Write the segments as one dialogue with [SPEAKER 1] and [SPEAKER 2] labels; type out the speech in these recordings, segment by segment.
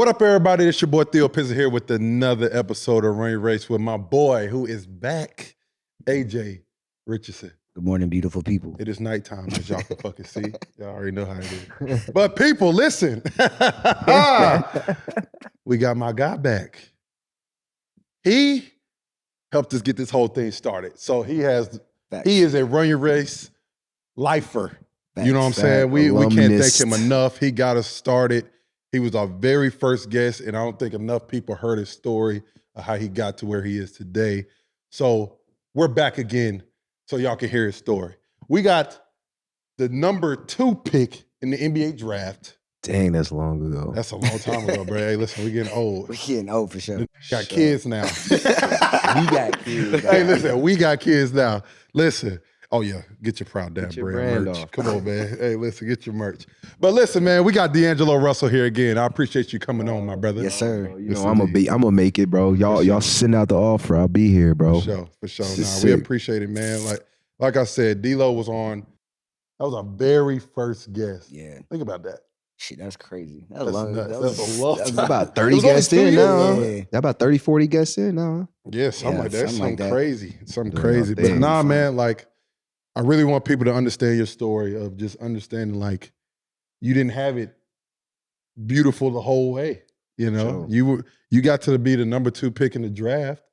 [SPEAKER 1] What up, everybody? It's your boy Theo Pinson here with another episode of Run Your Race with my boy who is back, AJ Richardson.
[SPEAKER 2] Good morning, beautiful people.
[SPEAKER 1] It is nighttime, as y'all can fucking see. Y'all already know how it is. But people, listen. We got my guy back. He helped us get this whole thing started. So he is a Run Your Race lifer. You know what I'm saying? We can't thank him enough. He got us started. He was our very first guest, and I don't think enough people heard his story of how he got to where he is today. So we're back again so y'all can hear his story. We got the number 2 pick in the NBA draft.
[SPEAKER 3] Dang, that's long ago.
[SPEAKER 1] That's a long time ago, bro. Hey, listen, we're getting old.
[SPEAKER 2] We're getting old for sure.
[SPEAKER 1] Got kids now.
[SPEAKER 2] We got kids.
[SPEAKER 1] Hey, listen, we got kids now. Listen. Oh, yeah. Get your Proud Dad
[SPEAKER 3] brand
[SPEAKER 1] merch.
[SPEAKER 3] off.
[SPEAKER 1] Come on, man. Hey, listen, get your merch. But listen, man, we got D'Angelo Russell here again. I appreciate you coming on, my brother.
[SPEAKER 2] Yes, sir.
[SPEAKER 3] You know, I'm gonna make it, bro. Y'all send out the offer. I'll be here, bro.
[SPEAKER 1] For sure. Nah, we appreciate it, man. Like I said, D-Lo was on. That was our very first guest.
[SPEAKER 2] Yeah.
[SPEAKER 1] Think about that.
[SPEAKER 2] Shit, that's crazy.
[SPEAKER 1] That's a long time.
[SPEAKER 3] That's about 30 guests in now.
[SPEAKER 2] Yeah.
[SPEAKER 3] About 30, 40 guests in now.
[SPEAKER 1] Yeah, something like that.
[SPEAKER 2] something like
[SPEAKER 1] Something
[SPEAKER 2] that.
[SPEAKER 1] crazy. Something
[SPEAKER 3] Yeah,
[SPEAKER 1] crazy. But
[SPEAKER 3] damn.
[SPEAKER 1] nah, man, like, I really want people to understand your story of just understanding, like, you didn't have it beautiful the whole way. You know, you got to be the number 2 pick in the draft,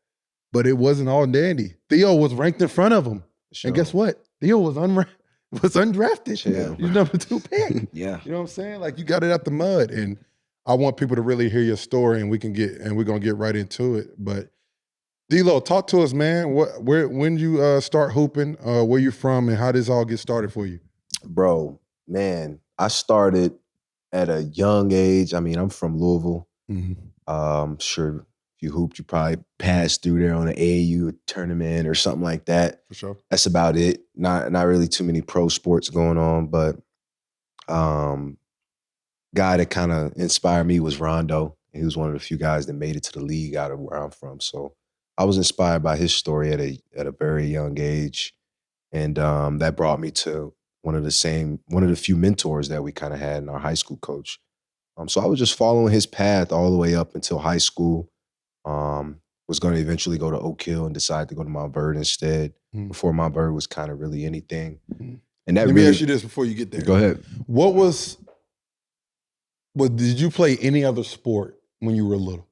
[SPEAKER 1] but it wasn't all dandy. Theo was ranked in front of him.
[SPEAKER 3] Sure.
[SPEAKER 1] And guess what? Theo was undrafted.
[SPEAKER 3] Yeah.
[SPEAKER 1] You're number 2 pick.
[SPEAKER 2] Yeah.
[SPEAKER 1] You know what I'm saying? Like, you got it out the mud. And I want people to really hear your story, and we're gonna get right into it. But D-Lo, talk to us, man. When you start hooping, where you from, and how did this all get started for you?
[SPEAKER 3] Bro, man, I started at a young age. I mean, I'm from Louisville. Sure, if you hooped, you probably passed through there on an AAU tournament or something like that.
[SPEAKER 1] For sure.
[SPEAKER 3] That's about it. Not really too many pro sports going on, but guy that kind of inspired me was Rondo. He was one of the few guys that made it to the league out of where I'm from. So I was inspired by his story at a very young age, and that brought me to one of the few mentors that we kind of had in our high school coach. So I was just following his path all the way up until high school. Was going to eventually go to Oak Hill and decided to go to Mount Bird instead. Before Mount Bird was kind of really anything. And that
[SPEAKER 1] Let me ask you this before you get there.
[SPEAKER 3] Go ahead.
[SPEAKER 1] Did you play any other sport when you were little?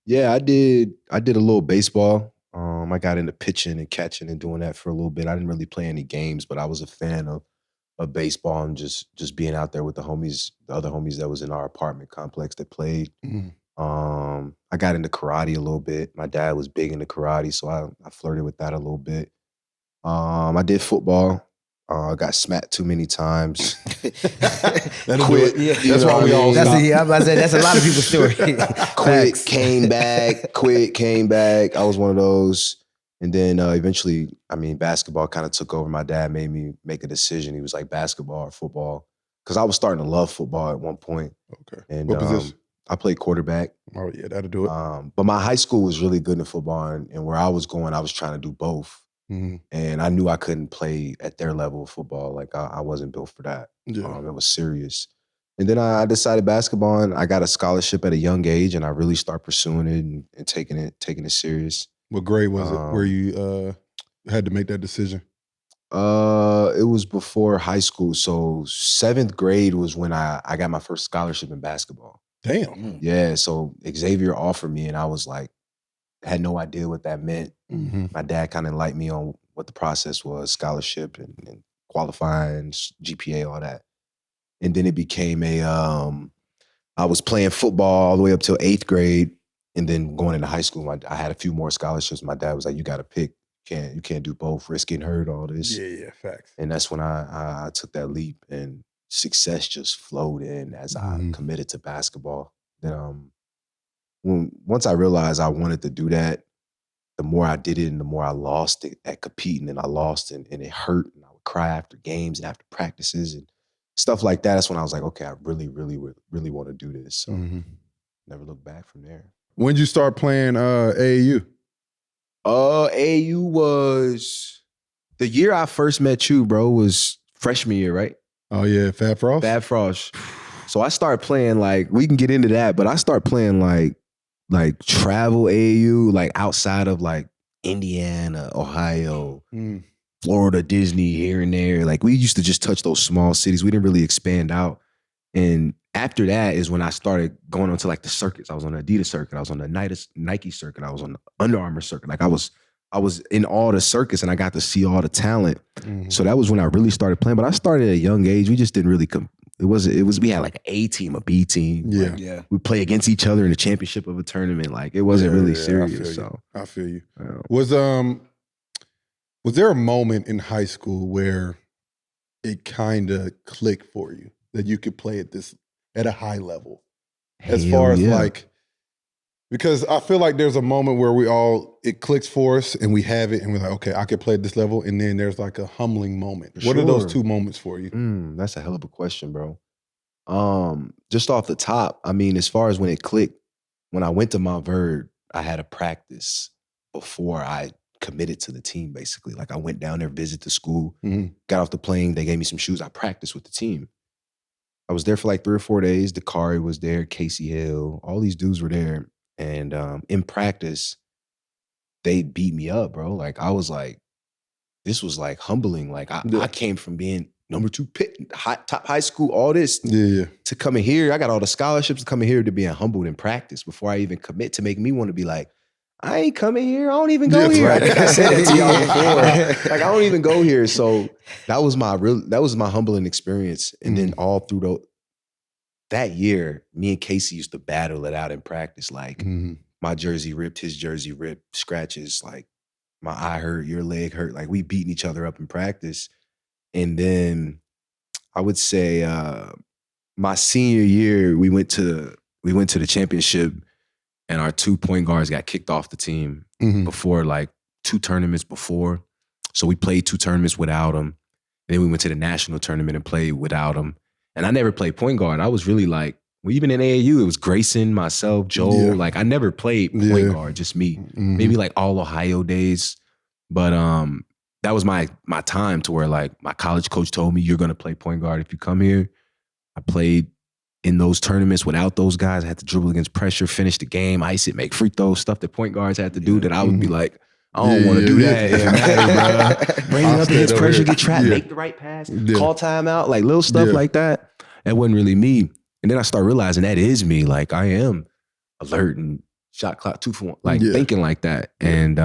[SPEAKER 3] Yeah, I did a little baseball. I got into pitching and catching and doing that for a little bit. I didn't really play any games, but I was a fan of baseball and just being out there with the other homies that was in our apartment complex that played. I got into karate a little bit. My dad was big into karate, so I flirted with that a little bit. I did football. I got smacked too many times. Quit.
[SPEAKER 2] Yeah.
[SPEAKER 1] That's why we all stopped.
[SPEAKER 2] I was about to say, that's a lot of people's story.
[SPEAKER 3] Quit, came back. Quit, came back. I was one of those. And then eventually, I mean, basketball kind of took over. My dad made me make a decision. He was like, basketball or football? Because I was starting to love football at one point.
[SPEAKER 1] Okay.
[SPEAKER 3] And
[SPEAKER 1] What position?
[SPEAKER 3] I played quarterback.
[SPEAKER 1] Oh, yeah, that'll do it.
[SPEAKER 3] But my high school was really good in football. And where I was going, I was trying to do both. And I knew I couldn't play at their level of football. Like, I wasn't built for that.
[SPEAKER 1] Yeah.
[SPEAKER 3] It was serious. And then I decided basketball, and I got a scholarship at a young age, and I really started pursuing it and taking it serious.
[SPEAKER 1] What grade was it where you had to make that decision?
[SPEAKER 3] It was before high school. So 7th grade was when I got my first scholarship in basketball.
[SPEAKER 1] Damn.
[SPEAKER 3] Yeah, so Xavier offered me, and I was like, had no idea what that meant. My dad kind of enlightened me on what the process was, scholarship and qualifying, GPA, all that. And then it became I was playing football all the way up till 8th grade, and then going into high school, I had a few more scholarships. My dad was like, you got to pick. You can't do both, risk getting hurt, all this.
[SPEAKER 1] Yeah, facts.
[SPEAKER 3] And that's when I took that leap, and success just flowed in as I committed to basketball. Then once I realized I wanted to do that, the more I did it and the more I lost it at competing, and I lost and it hurt, and I would cry after games and after practices and stuff like that. That's when I was like, okay, I really, really, really want to do this. So never looked back from there.
[SPEAKER 1] When did you start playing AAU?
[SPEAKER 3] AAU was the year I first met you, bro, was freshman year, right?
[SPEAKER 1] Oh, yeah, Fab Frost?
[SPEAKER 3] Fab Frost. So I started playing like, we can get into that, but I started playing like travel AAU, like outside of like Indiana, Ohio, Florida, Disney, here and there. Like we used to just touch those small cities. We didn't really expand out. And after that is when I started going onto like the circuits. I was on the Adidas circuit. I was on the Nike circuit. I was on the Under Armour circuit. Like I was in all the circuits and I got to see all the talent. So that was when I really started playing. But I started at a young age. We just didn't really we had like an A team, a B team.
[SPEAKER 1] Yeah.
[SPEAKER 3] Like, we play against each other in the championship of a tournament. Like it wasn't really serious.
[SPEAKER 1] I feel you. Was there a moment in high school where it kind of clicked for you that you could play at a high level? As far as like, because I feel like there's a moment where it clicks for us and we have it and we're like, okay, I could play at this level. And then there's like a humbling moment. What are those two moments for you?
[SPEAKER 3] That's a hell of a question, bro. Just off the top, I mean, as far as when it clicked, when I went to Mount Verde, I had a practice before I committed to the team, basically. Like I went down there, visited the school, got off the plane, they gave me some shoes, I practiced with the team. I was there for like 3 or 4 days. Dakari was there, Casey Hill, all these dudes were there. And in practice, they beat me up, bro. Like I was like, this was like humbling. Like I came from being number 2 pick, top high school, all this to coming here. I got all the scholarships to coming here to being humbled in practice before I even commit, to make me want to be like, I ain't coming here. I don't even go here. Right. I think I said that to y'all before. Like I don't even go here. So that was my humbling experience. And then all through that year, me and Casey used to battle it out in practice. Like my jersey ripped, his jersey ripped, scratches. Like my eye hurt, your leg hurt. Like we beating each other up in practice. And then I would say my senior year, we went to the championship. And our 2 point guards got kicked off the team before, like 2 tournaments before. So we played 2 tournaments without them. Then we went to the national tournament and played without them. And I never played point guard. I was really like, well, even in AAU, it was Grayson, myself, Joel. Yeah. Like I never played point guard, just me. Maybe like all Ohio days. But that was my time to where like my college coach told me, you're going to play point guard if you come here. I played in those tournaments without those guys. I had to dribble against pressure, finish the game, ice it, make free throws, stuff that point guards had to do that I would be like, I don't want to do that. Yeah. Bring it up against pressure, get trapped, make the right pass, call timeout, like little stuff like that. That wasn't really me. And then I started realizing that is me. Like I am alert and shot clock 2 for 1, like thinking like that. And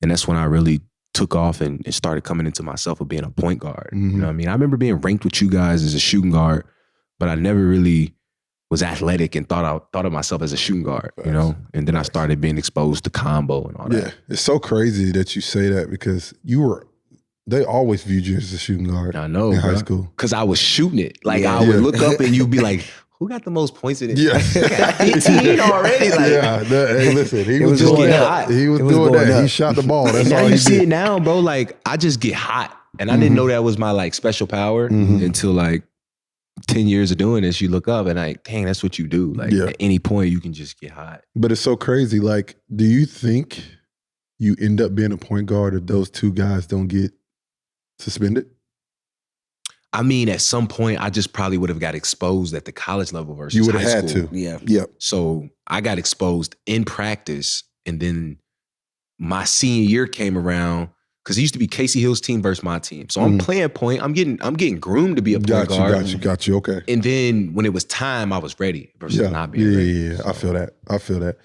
[SPEAKER 3] that's when I really took off and started coming into myself of being a point guard. You know what I mean? I remember being ranked with you guys as a shooting guard, but I never really was athletic and thought of myself as a shooting guard, you know? And then I started being exposed to combo and all that.
[SPEAKER 1] Yeah, it's so crazy that you say that because they always viewed you as a shooting guard.
[SPEAKER 3] I know,
[SPEAKER 1] in high school.
[SPEAKER 3] Because I was shooting it. Like I would look up and you'd be like, who got the most points in it?
[SPEAKER 1] Yeah.
[SPEAKER 3] 15 already. Like,
[SPEAKER 1] hey, listen, he was
[SPEAKER 3] just
[SPEAKER 1] doing
[SPEAKER 3] getting
[SPEAKER 1] that.
[SPEAKER 3] hot.
[SPEAKER 1] He was doing that. Up. He shot the ball. That's
[SPEAKER 3] now
[SPEAKER 1] all
[SPEAKER 3] you
[SPEAKER 1] he
[SPEAKER 3] see
[SPEAKER 1] did.
[SPEAKER 3] it now, bro. Like I just get hot. And I didn't know that was my like special power until like 10 years of doing this. You look up and like, dang, that's what you do. Like at any point you can just get hot.
[SPEAKER 1] But it's so crazy. Like, do you think you end up being a point guard if those 2 guys don't get suspended?
[SPEAKER 3] I mean, at some point, I just probably would have got exposed at the college level versus
[SPEAKER 1] you would
[SPEAKER 3] high
[SPEAKER 1] have
[SPEAKER 3] school.
[SPEAKER 1] had to.
[SPEAKER 2] Yeah.
[SPEAKER 1] Yep.
[SPEAKER 3] So I got exposed in practice, and then my senior year came around because it used to be Casey Hill's team versus my team. So I'm playing point. I'm getting groomed to be a point guard.
[SPEAKER 1] Got you. Okay.
[SPEAKER 3] And then when it was time, I was ready versus not being ready.
[SPEAKER 1] Yeah. So. I feel that.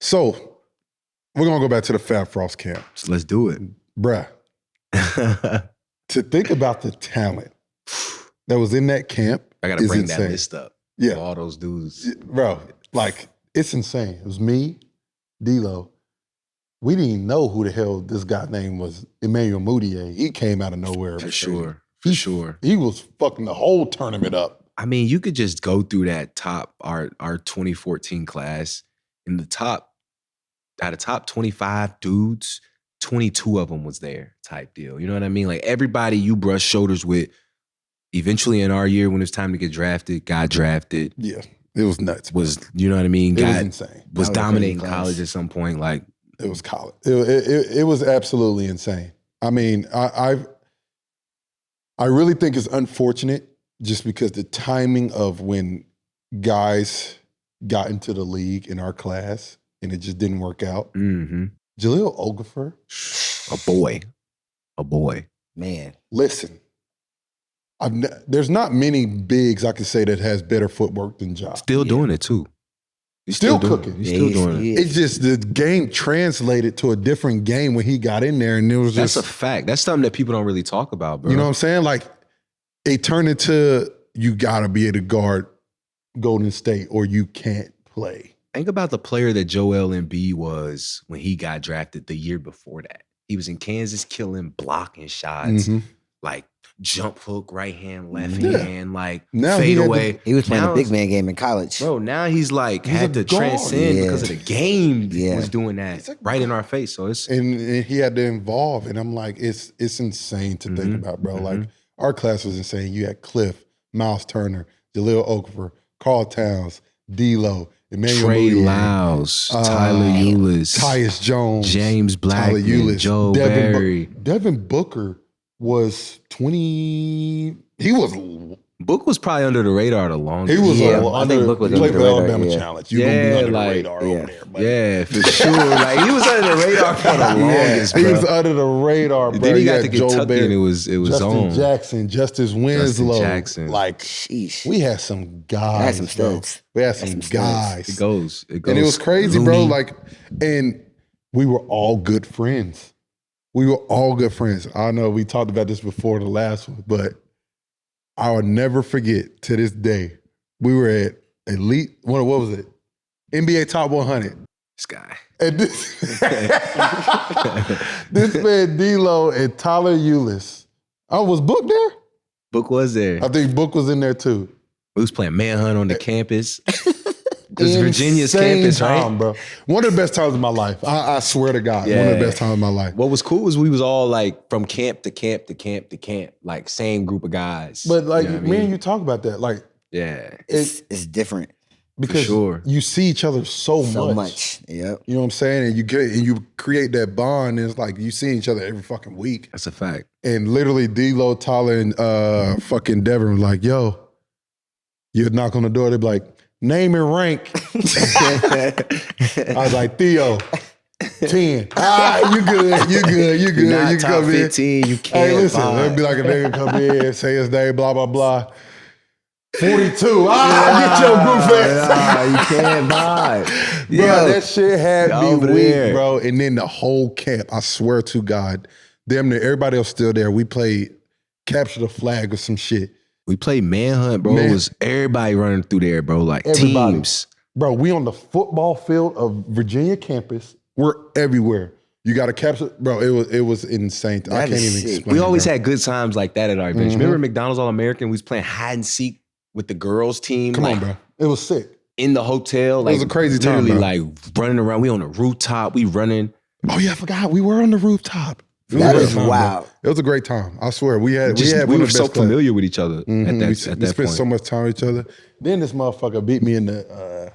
[SPEAKER 1] So we're gonna go back to the Fab Frost camp.
[SPEAKER 3] So let's do it,
[SPEAKER 1] bruh. To think about the talent that was in that camp,
[SPEAKER 3] I gotta bring
[SPEAKER 1] insane.
[SPEAKER 3] that list up.
[SPEAKER 1] Yeah,
[SPEAKER 3] all those dudes,
[SPEAKER 1] bro. Like it's insane. It was me, D-Lo. We didn't even know who the hell this guy name was. Emmanuel Mudiay. He came out of nowhere.
[SPEAKER 3] For sure.
[SPEAKER 1] He was fucking the whole tournament up.
[SPEAKER 3] I mean, you could just go through that our 2014 class. In the top, out of top 25 dudes, 22 of them was there type deal. You know what I mean? Like everybody you brush shoulders with, eventually in our year when it was time to get drafted, got drafted.
[SPEAKER 1] Yeah, it was nuts.
[SPEAKER 3] You know what I mean?
[SPEAKER 1] It was insane.
[SPEAKER 3] Was dominating college at some point. Like
[SPEAKER 1] it was college. It was absolutely insane. I mean, I really think it's unfortunate just because the timing of when guys got into the league in our class and it just didn't work out.
[SPEAKER 3] Mm-hmm.
[SPEAKER 1] Jahlil Okafor.
[SPEAKER 3] A boy.
[SPEAKER 2] Man.
[SPEAKER 1] Listen, there's not many bigs I can say that has better footwork than Ja.
[SPEAKER 3] Still doing it too. He's
[SPEAKER 1] Still
[SPEAKER 3] doing
[SPEAKER 1] cooking.
[SPEAKER 3] it. He's still doing it.
[SPEAKER 1] It's just the game translated to a different game when he got in there, and it was
[SPEAKER 3] That's
[SPEAKER 1] just
[SPEAKER 3] a fact. That's something that people don't really talk about, bro.
[SPEAKER 1] You know what I'm saying? Like it turned into you gotta be able to guard Golden State or you can't play.
[SPEAKER 3] Think about the player that Joel Embiid was when he got drafted the year before that. He was in Kansas killing, blocking shots, like jump hook, right hand, left hand, like
[SPEAKER 1] now
[SPEAKER 3] fade away.
[SPEAKER 2] He was playing a big man game in college.
[SPEAKER 3] Bro, now he's like
[SPEAKER 1] He's
[SPEAKER 3] had
[SPEAKER 1] a
[SPEAKER 3] to
[SPEAKER 1] guard.
[SPEAKER 3] transcend because of the game
[SPEAKER 2] Yeah.
[SPEAKER 3] was doing that right in our face. So it's
[SPEAKER 1] And he had to involve, and I'm like, it's insane to think about, bro. Like our class was insane. You had Cliff, Miles Turner, Jahlil Okafor, Karl Towns, D'Lo, Emmanuel
[SPEAKER 3] Trey
[SPEAKER 1] Mudiay,
[SPEAKER 3] Lyles, Tyler Ulis,
[SPEAKER 1] Tyus Jones,
[SPEAKER 3] James
[SPEAKER 1] Tyler
[SPEAKER 3] Blackman,
[SPEAKER 1] Ulis,
[SPEAKER 3] Joe Barry.
[SPEAKER 1] Devin Booker was 20. He was
[SPEAKER 3] Book was probably under the radar the longest.
[SPEAKER 1] He was
[SPEAKER 2] I think Book was
[SPEAKER 1] he played
[SPEAKER 2] under
[SPEAKER 1] for
[SPEAKER 2] the
[SPEAKER 1] the
[SPEAKER 2] radar,
[SPEAKER 1] Alabama
[SPEAKER 2] yeah.
[SPEAKER 1] Challenge. You're gonna be under
[SPEAKER 3] like,
[SPEAKER 1] the radar over there, buddy.
[SPEAKER 3] Yeah, for sure. Like he was under the radar for the longest,
[SPEAKER 1] He
[SPEAKER 3] bro.
[SPEAKER 1] was under the radar, bro.
[SPEAKER 3] Then he got
[SPEAKER 1] had
[SPEAKER 3] to
[SPEAKER 1] Joe
[SPEAKER 3] Kentucky
[SPEAKER 1] Barry,
[SPEAKER 3] and it was
[SPEAKER 1] Justin
[SPEAKER 3] on.
[SPEAKER 1] Jackson, Justice Winslow.
[SPEAKER 3] Jackson.
[SPEAKER 1] Like
[SPEAKER 2] Sheesh.
[SPEAKER 1] we had some guys.
[SPEAKER 2] I had some
[SPEAKER 1] bro.
[SPEAKER 2] studs.
[SPEAKER 1] We had some guys.
[SPEAKER 3] It goes.
[SPEAKER 1] And it was crazy, bro.
[SPEAKER 3] loony.
[SPEAKER 1] Like, and we were all good friends. We were all good friends. I know we talked about this before the last one, but I will never forget to this day. We were at Elite, what was it? NBA Top 100.
[SPEAKER 3] This guy.
[SPEAKER 1] And this, this man D'Lo and Tyler Ulis. Oh, was Book there?
[SPEAKER 3] Book was there.
[SPEAKER 1] I think Book was in there too.
[SPEAKER 3] We was playing manhunt on the campus. This Virginia's
[SPEAKER 1] Insane
[SPEAKER 3] campus,
[SPEAKER 1] time,
[SPEAKER 3] right?
[SPEAKER 1] bro. One of the best times of my life. I swear to God, one of the best times of my life.
[SPEAKER 3] What was cool was we was all like from camp to camp to camp to camp, like same group of guys.
[SPEAKER 1] But like
[SPEAKER 3] You know what I
[SPEAKER 1] me
[SPEAKER 3] mean?
[SPEAKER 1] and you talk about that, like
[SPEAKER 3] Yeah.
[SPEAKER 2] It's different.
[SPEAKER 1] because
[SPEAKER 3] sure.
[SPEAKER 1] you see each other so much.
[SPEAKER 2] Yep.
[SPEAKER 1] You know what I'm saying? And you create that bond. And it's like you see each other every fucking week.
[SPEAKER 3] That's a fact.
[SPEAKER 1] And literally D'Lo, Tyler, and fucking Devin were like, yo, you'd knock on the door, they'd be like, name and rank. I was like, Theo, 10. You good. You
[SPEAKER 3] You're not
[SPEAKER 1] you
[SPEAKER 3] top
[SPEAKER 1] come in.
[SPEAKER 3] 15. You can't.
[SPEAKER 1] Hey, listen,
[SPEAKER 3] vibe.
[SPEAKER 1] it'd be like a nigga come in, say his name, blah, blah, blah. 42. Get your goof ass.
[SPEAKER 3] You can't vibe.
[SPEAKER 1] Bro, that shit had me
[SPEAKER 3] over
[SPEAKER 1] weak,
[SPEAKER 3] there.
[SPEAKER 1] bro. And then the whole camp, I swear to God, damn near everybody else still there. We played Capture the Flag or some shit.
[SPEAKER 3] We played manhunt, bro. It was everybody running through there, bro. Like
[SPEAKER 1] Everybody.
[SPEAKER 3] teams.
[SPEAKER 1] Bro, we on the football field of Virginia campus. We're everywhere. You got to capture, bro. It was insane. I
[SPEAKER 2] That
[SPEAKER 1] can't
[SPEAKER 2] is
[SPEAKER 1] even
[SPEAKER 2] sick.
[SPEAKER 1] explain.
[SPEAKER 3] We always
[SPEAKER 1] bro.
[SPEAKER 3] had good times like that at our events. Remember McDonald's All-American? We was playing hide and seek with the girls team.
[SPEAKER 1] Come
[SPEAKER 3] like,
[SPEAKER 1] on, bro. It was sick.
[SPEAKER 3] In the hotel. Like,
[SPEAKER 1] was a crazy time,
[SPEAKER 3] literally
[SPEAKER 1] bro.
[SPEAKER 3] like running around. We on the rooftop. We running.
[SPEAKER 1] Oh yeah, I forgot. We were on the rooftop. It was
[SPEAKER 2] That
[SPEAKER 1] a great
[SPEAKER 2] is
[SPEAKER 1] time, bro.
[SPEAKER 2] one
[SPEAKER 1] It was a great time. I swear. We had
[SPEAKER 3] We
[SPEAKER 1] one
[SPEAKER 3] were
[SPEAKER 1] of the
[SPEAKER 3] so
[SPEAKER 1] best clubs.
[SPEAKER 3] familiar with each other at
[SPEAKER 1] Mhm.
[SPEAKER 3] that,
[SPEAKER 1] We
[SPEAKER 3] at
[SPEAKER 1] spent
[SPEAKER 3] that
[SPEAKER 1] so
[SPEAKER 3] point.
[SPEAKER 1] much time with each other. Then this motherfucker beat me in the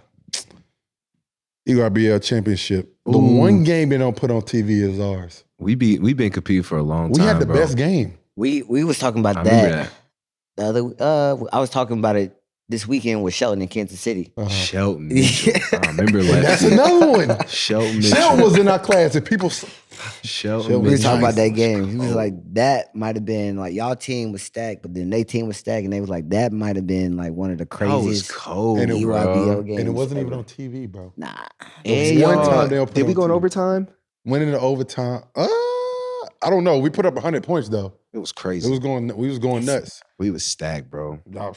[SPEAKER 1] ERBL championship. The
[SPEAKER 3] Ooh.
[SPEAKER 1] one game they don't put on TV is ours.
[SPEAKER 3] We've been competing for a long
[SPEAKER 1] We
[SPEAKER 3] time,
[SPEAKER 1] had the
[SPEAKER 3] bro.
[SPEAKER 1] best game.
[SPEAKER 2] We was talking about
[SPEAKER 3] I remember
[SPEAKER 2] that. The other I was talking about it this weekend with Shelton in Kansas City.
[SPEAKER 1] Uh-huh.
[SPEAKER 3] Shelton Mitchell. I remember like
[SPEAKER 1] That's another one.
[SPEAKER 3] Shelton Mitchell.
[SPEAKER 1] Shelton was in our class, and people.
[SPEAKER 3] Shelton
[SPEAKER 1] We
[SPEAKER 2] We was
[SPEAKER 1] was
[SPEAKER 2] talking
[SPEAKER 1] nice.
[SPEAKER 2] about that game. He was like, that might have been like y'all team was stacked, but then they team was stacked, and they was like, that might have been like one of the
[SPEAKER 3] That was
[SPEAKER 2] craziest
[SPEAKER 3] cold,
[SPEAKER 1] And it-
[SPEAKER 3] bro.
[SPEAKER 2] EYBL games.
[SPEAKER 1] And it wasn't even
[SPEAKER 2] ever.
[SPEAKER 1] on TV, bro.
[SPEAKER 2] Nah.
[SPEAKER 3] And
[SPEAKER 1] One
[SPEAKER 3] y'all-
[SPEAKER 1] time they'll put
[SPEAKER 3] did we
[SPEAKER 1] on
[SPEAKER 3] go in
[SPEAKER 1] TV.
[SPEAKER 3] overtime?
[SPEAKER 1] Went into overtime. I don't know. We put up 100 points though.
[SPEAKER 3] It was
[SPEAKER 1] It
[SPEAKER 3] crazy.
[SPEAKER 1] was going. We was going nuts.
[SPEAKER 3] We was stacked, bro.
[SPEAKER 1] Nah,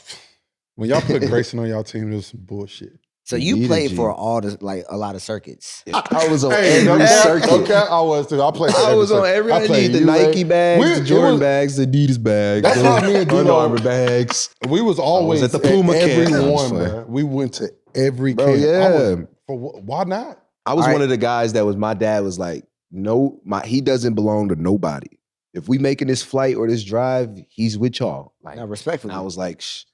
[SPEAKER 1] when y'all put Grayson on y'all team, it was some bullshit.
[SPEAKER 2] So you
[SPEAKER 3] Needed
[SPEAKER 2] played
[SPEAKER 3] you.
[SPEAKER 2] for all the like a lot of circuits.
[SPEAKER 3] I was on
[SPEAKER 1] Hey,
[SPEAKER 3] every
[SPEAKER 1] no cap,
[SPEAKER 3] circuit.
[SPEAKER 1] no cap, I was too. I played. For
[SPEAKER 3] I
[SPEAKER 1] every
[SPEAKER 3] was on
[SPEAKER 1] circuit.
[SPEAKER 3] every. I
[SPEAKER 1] played
[SPEAKER 3] need the
[SPEAKER 1] ULA.
[SPEAKER 3] Nike bags,
[SPEAKER 1] We-
[SPEAKER 3] the
[SPEAKER 1] it
[SPEAKER 3] Jordan
[SPEAKER 1] was-
[SPEAKER 3] bags, the Adidas bags.
[SPEAKER 1] That's
[SPEAKER 3] the
[SPEAKER 1] how me and
[SPEAKER 3] Under
[SPEAKER 1] D-Lo-
[SPEAKER 3] Armour bags.
[SPEAKER 1] We was always
[SPEAKER 3] at the
[SPEAKER 1] at
[SPEAKER 3] Puma camp.
[SPEAKER 1] every
[SPEAKER 3] No, I'm
[SPEAKER 1] one,
[SPEAKER 3] just playing.
[SPEAKER 1] bro. We went to every
[SPEAKER 3] Bro,
[SPEAKER 1] camp.
[SPEAKER 3] yeah.
[SPEAKER 1] Why not?
[SPEAKER 3] I was
[SPEAKER 2] All right.
[SPEAKER 3] one of the guys that was. My dad was like, no, he doesn't belong to nobody. If we making this flight or this drive, he's with y'all. Like,
[SPEAKER 2] Now, respectfully.
[SPEAKER 3] and I was like, shh.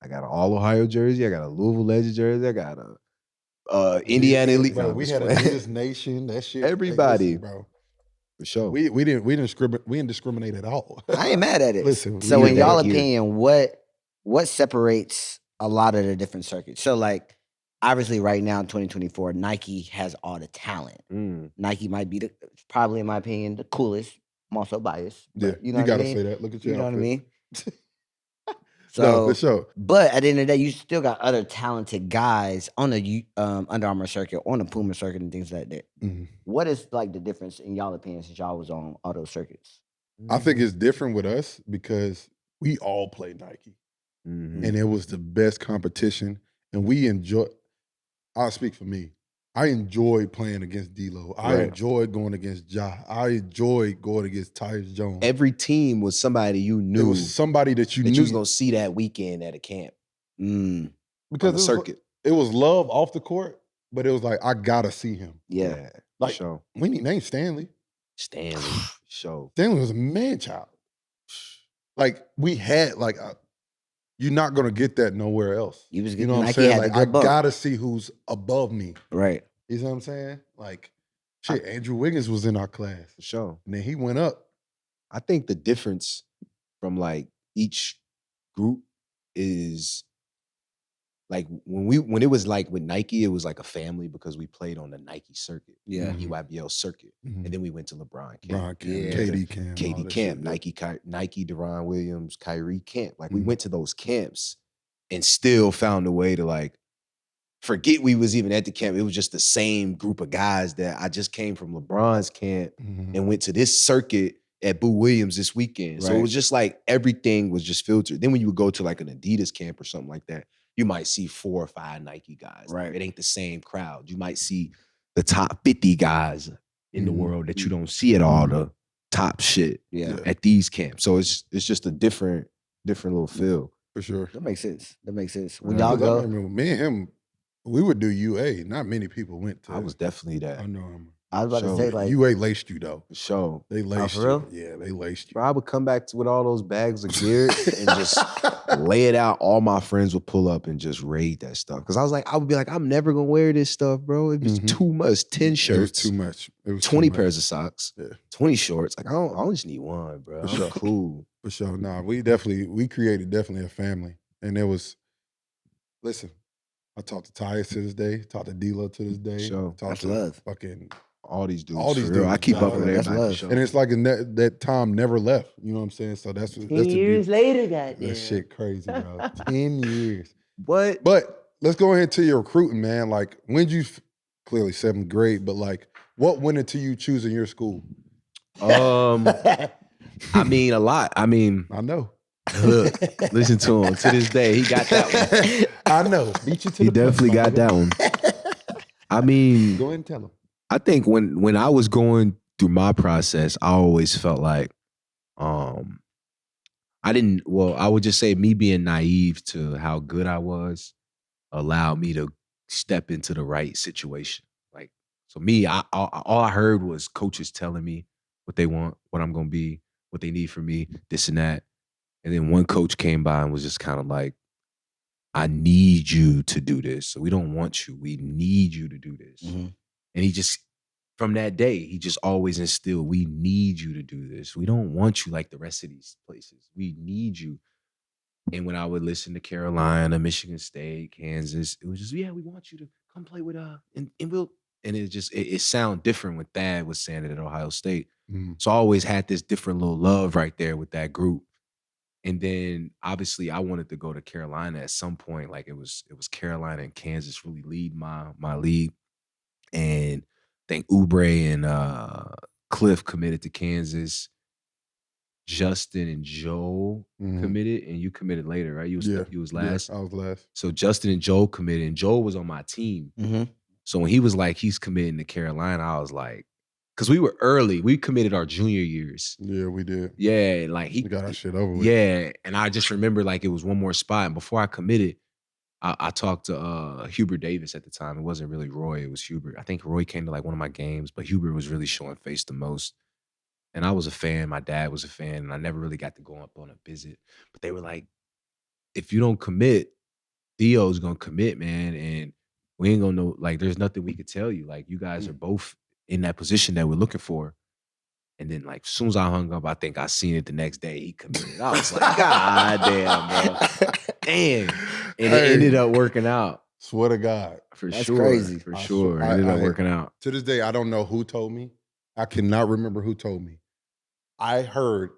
[SPEAKER 3] I got an All Ohio jersey. I got a Louisville Legend jersey. I got a Indiana Elite.
[SPEAKER 1] Bro,
[SPEAKER 3] No,
[SPEAKER 1] we
[SPEAKER 3] I'm
[SPEAKER 1] had
[SPEAKER 3] just
[SPEAKER 1] a
[SPEAKER 3] playing.
[SPEAKER 1] Adidas Nation. That shit.
[SPEAKER 3] Everybody.
[SPEAKER 1] Listen, bro.
[SPEAKER 3] For sure.
[SPEAKER 1] We didn't discriminate at all.
[SPEAKER 2] I ain't mad at it.
[SPEAKER 1] Listen,
[SPEAKER 2] So
[SPEAKER 1] we
[SPEAKER 2] in
[SPEAKER 1] did
[SPEAKER 2] y'all
[SPEAKER 3] that here.
[SPEAKER 2] opinion, what what separates a lot of the different circuits? So like, obviously right now in 2024, Nike has all the talent. Nike might be probably in my opinion, the coolest. I'm also biased. But you know what
[SPEAKER 1] gotta
[SPEAKER 2] I mean?
[SPEAKER 1] say that. Look at your
[SPEAKER 2] You know what I mean?
[SPEAKER 1] So, no, for sure.
[SPEAKER 2] But at the end of the day, you still got other talented guys on the Under Armour circuit, on the Puma circuit, and things like that. What is like the difference in y'all opinion since y'all was on all those circuits?
[SPEAKER 1] I think it's different with us because we all play Nike, and it was the best competition, and we enjoy. I'll speak for me. I enjoyed playing against D-Lo. I enjoyed going against Ja. I enjoyed going against Tyus Jones.
[SPEAKER 3] Every team was somebody you knew.
[SPEAKER 1] It was somebody that you knew
[SPEAKER 3] you was gonna see that weekend at a camp.
[SPEAKER 1] Because
[SPEAKER 3] the circuit.
[SPEAKER 1] It was love off the court, but it was like, I gotta see him.
[SPEAKER 2] Yeah.
[SPEAKER 1] Like,
[SPEAKER 3] sure.
[SPEAKER 1] we named Stanley.
[SPEAKER 3] Stanley
[SPEAKER 1] was a man-child. Like, we had, like, you're not gonna get that nowhere else.
[SPEAKER 2] You was
[SPEAKER 1] You know what I'm
[SPEAKER 2] Nike
[SPEAKER 1] saying?
[SPEAKER 2] had
[SPEAKER 1] Like,
[SPEAKER 2] the
[SPEAKER 1] I
[SPEAKER 2] good book.
[SPEAKER 1] gotta see who's above me.
[SPEAKER 2] Right.
[SPEAKER 1] You know what I'm saying? Like, shit, Andrew Wiggins was in our class.
[SPEAKER 3] for sure.
[SPEAKER 1] And then he went up.
[SPEAKER 3] I think the difference from like each group is like when it was like with Nike, it was like a family because we played on the Nike circuit, EYBL circuit, and then we went to LeBron camp,
[SPEAKER 1] KD camp,
[SPEAKER 3] KD camp, Nike, Deron Williams, Kyrie camp. Like we went to those camps and still found a way to like forget we was even at the camp. It was just the same group of guys that I just came from LeBron's camp and went to this circuit at Boo Williams this weekend. So it was just like everything was just filtered. Then when you would go to like an Adidas camp or something like that, you might see 4 or 5 Nike guys.
[SPEAKER 2] Right.
[SPEAKER 3] It ain't the same crowd. You might see the top 50 guys in the world that you don't see at all the top shit at these camps. So it's just a different little feel.
[SPEAKER 1] For sure.
[SPEAKER 2] That makes sense. When y'all go,
[SPEAKER 1] I remember me and him, we would do UA. Not many people went to.
[SPEAKER 3] I was definitely that.
[SPEAKER 1] Under Armour.
[SPEAKER 2] I was about to say, like,
[SPEAKER 1] UA laced you though.
[SPEAKER 3] For sure.
[SPEAKER 1] They laced
[SPEAKER 2] for
[SPEAKER 1] you.
[SPEAKER 2] real?
[SPEAKER 1] Yeah, they laced you.
[SPEAKER 3] Bro, I would come back with all those bags of gear and just lay it out. All my friends would pull up and just raid that stuff. Because I would be like, I'm never gonna wear this stuff, bro. It was too much. 10 shirts.
[SPEAKER 1] It was too much. It was
[SPEAKER 3] 20
[SPEAKER 1] too
[SPEAKER 3] pairs of socks. 20 shorts. Like I only just need one, bro.
[SPEAKER 1] For sure.
[SPEAKER 3] Cool.
[SPEAKER 1] For sure. Nah, we created definitely a family. And there was, listen, I talk to Tyus to this day, talk to D-Lo to this day.
[SPEAKER 3] Sure.
[SPEAKER 1] Talk
[SPEAKER 2] That's
[SPEAKER 1] to
[SPEAKER 2] love.
[SPEAKER 1] Fucking
[SPEAKER 3] all these dudes.
[SPEAKER 1] All these
[SPEAKER 3] for real.
[SPEAKER 1] dudes.
[SPEAKER 3] I keep up with
[SPEAKER 2] That's
[SPEAKER 3] everybody.
[SPEAKER 2] love.
[SPEAKER 3] For sure.
[SPEAKER 1] and it's like that time never left. You know what I'm saying? So that's the
[SPEAKER 2] years later, goddamn.
[SPEAKER 1] That shit crazy, bro. 10 years.
[SPEAKER 2] What?
[SPEAKER 1] But let's go ahead to your recruiting, man. Like, when did you clearly 7th grade, but like, what went into you choosing your school?
[SPEAKER 3] I mean, a lot. I mean,
[SPEAKER 1] I know.
[SPEAKER 3] Look, listen to him. To this day, he got that one.
[SPEAKER 1] I know. Beat you to
[SPEAKER 3] He
[SPEAKER 1] the punch,
[SPEAKER 3] definitely
[SPEAKER 1] my
[SPEAKER 3] got
[SPEAKER 1] nigga.
[SPEAKER 3] that one. I mean,
[SPEAKER 1] Go ahead and tell him.
[SPEAKER 3] I think when I was going through my process, I always felt like I would just say me being naive to how good I was allowed me to step into the right situation. Like, so me, all I heard was coaches telling me what they want, what I'm going to be, what they need from me, this and that. And then one coach came by and was just kind of like, I need you to do this. So we don't want you. We need you to do this. And he just, from that day, he just always instilled, we need you to do this. We don't want you like the rest of these places. We need you. And when I would listen to Carolina, Michigan State, Kansas, it was just, yeah, we want you to come play with and we'll, and it sounded different when Thad was saying it at Ohio State. So I always had this different little love right there with that group. And then obviously I wanted to go to Carolina at some point. Like it was Carolina and Kansas really lead my league. And I think Oubre and Cliff committed to Kansas. Justin and Joe committed, and you committed later, right? You was last.
[SPEAKER 1] Yeah, I was last.
[SPEAKER 3] So Justin and Joe committed, and Joe was on my team. So when he was like, he's committing to Carolina, I was like, because we were early. We committed our junior years.
[SPEAKER 1] Yeah, we did.
[SPEAKER 3] Yeah, like
[SPEAKER 1] We got our shit over with.
[SPEAKER 3] Yeah, and I just remember like it was one more spot. And before I committed, I talked to Hubert Davis at the time. It wasn't really Roy, it was Hubert. I think Roy came to like one of my games, but Hubert was really showing face the most. And I was a fan. My dad was a fan, and I never really got to go up on a visit. But they were like, if you don't commit, Theo's gonna commit, man, and we ain't gonna know. Like, there's nothing we could tell you. Like, you guys are both in that position that we're looking for. And then, like, as soon as I hung up, I think I seen it the next day. He committed. I was like, God damn, bro. And it ended up working out.
[SPEAKER 1] Swear to God.
[SPEAKER 2] That's crazy.
[SPEAKER 3] For sure. It ended up working out.
[SPEAKER 1] To this day, I don't know who told me. I cannot remember who told me. I heard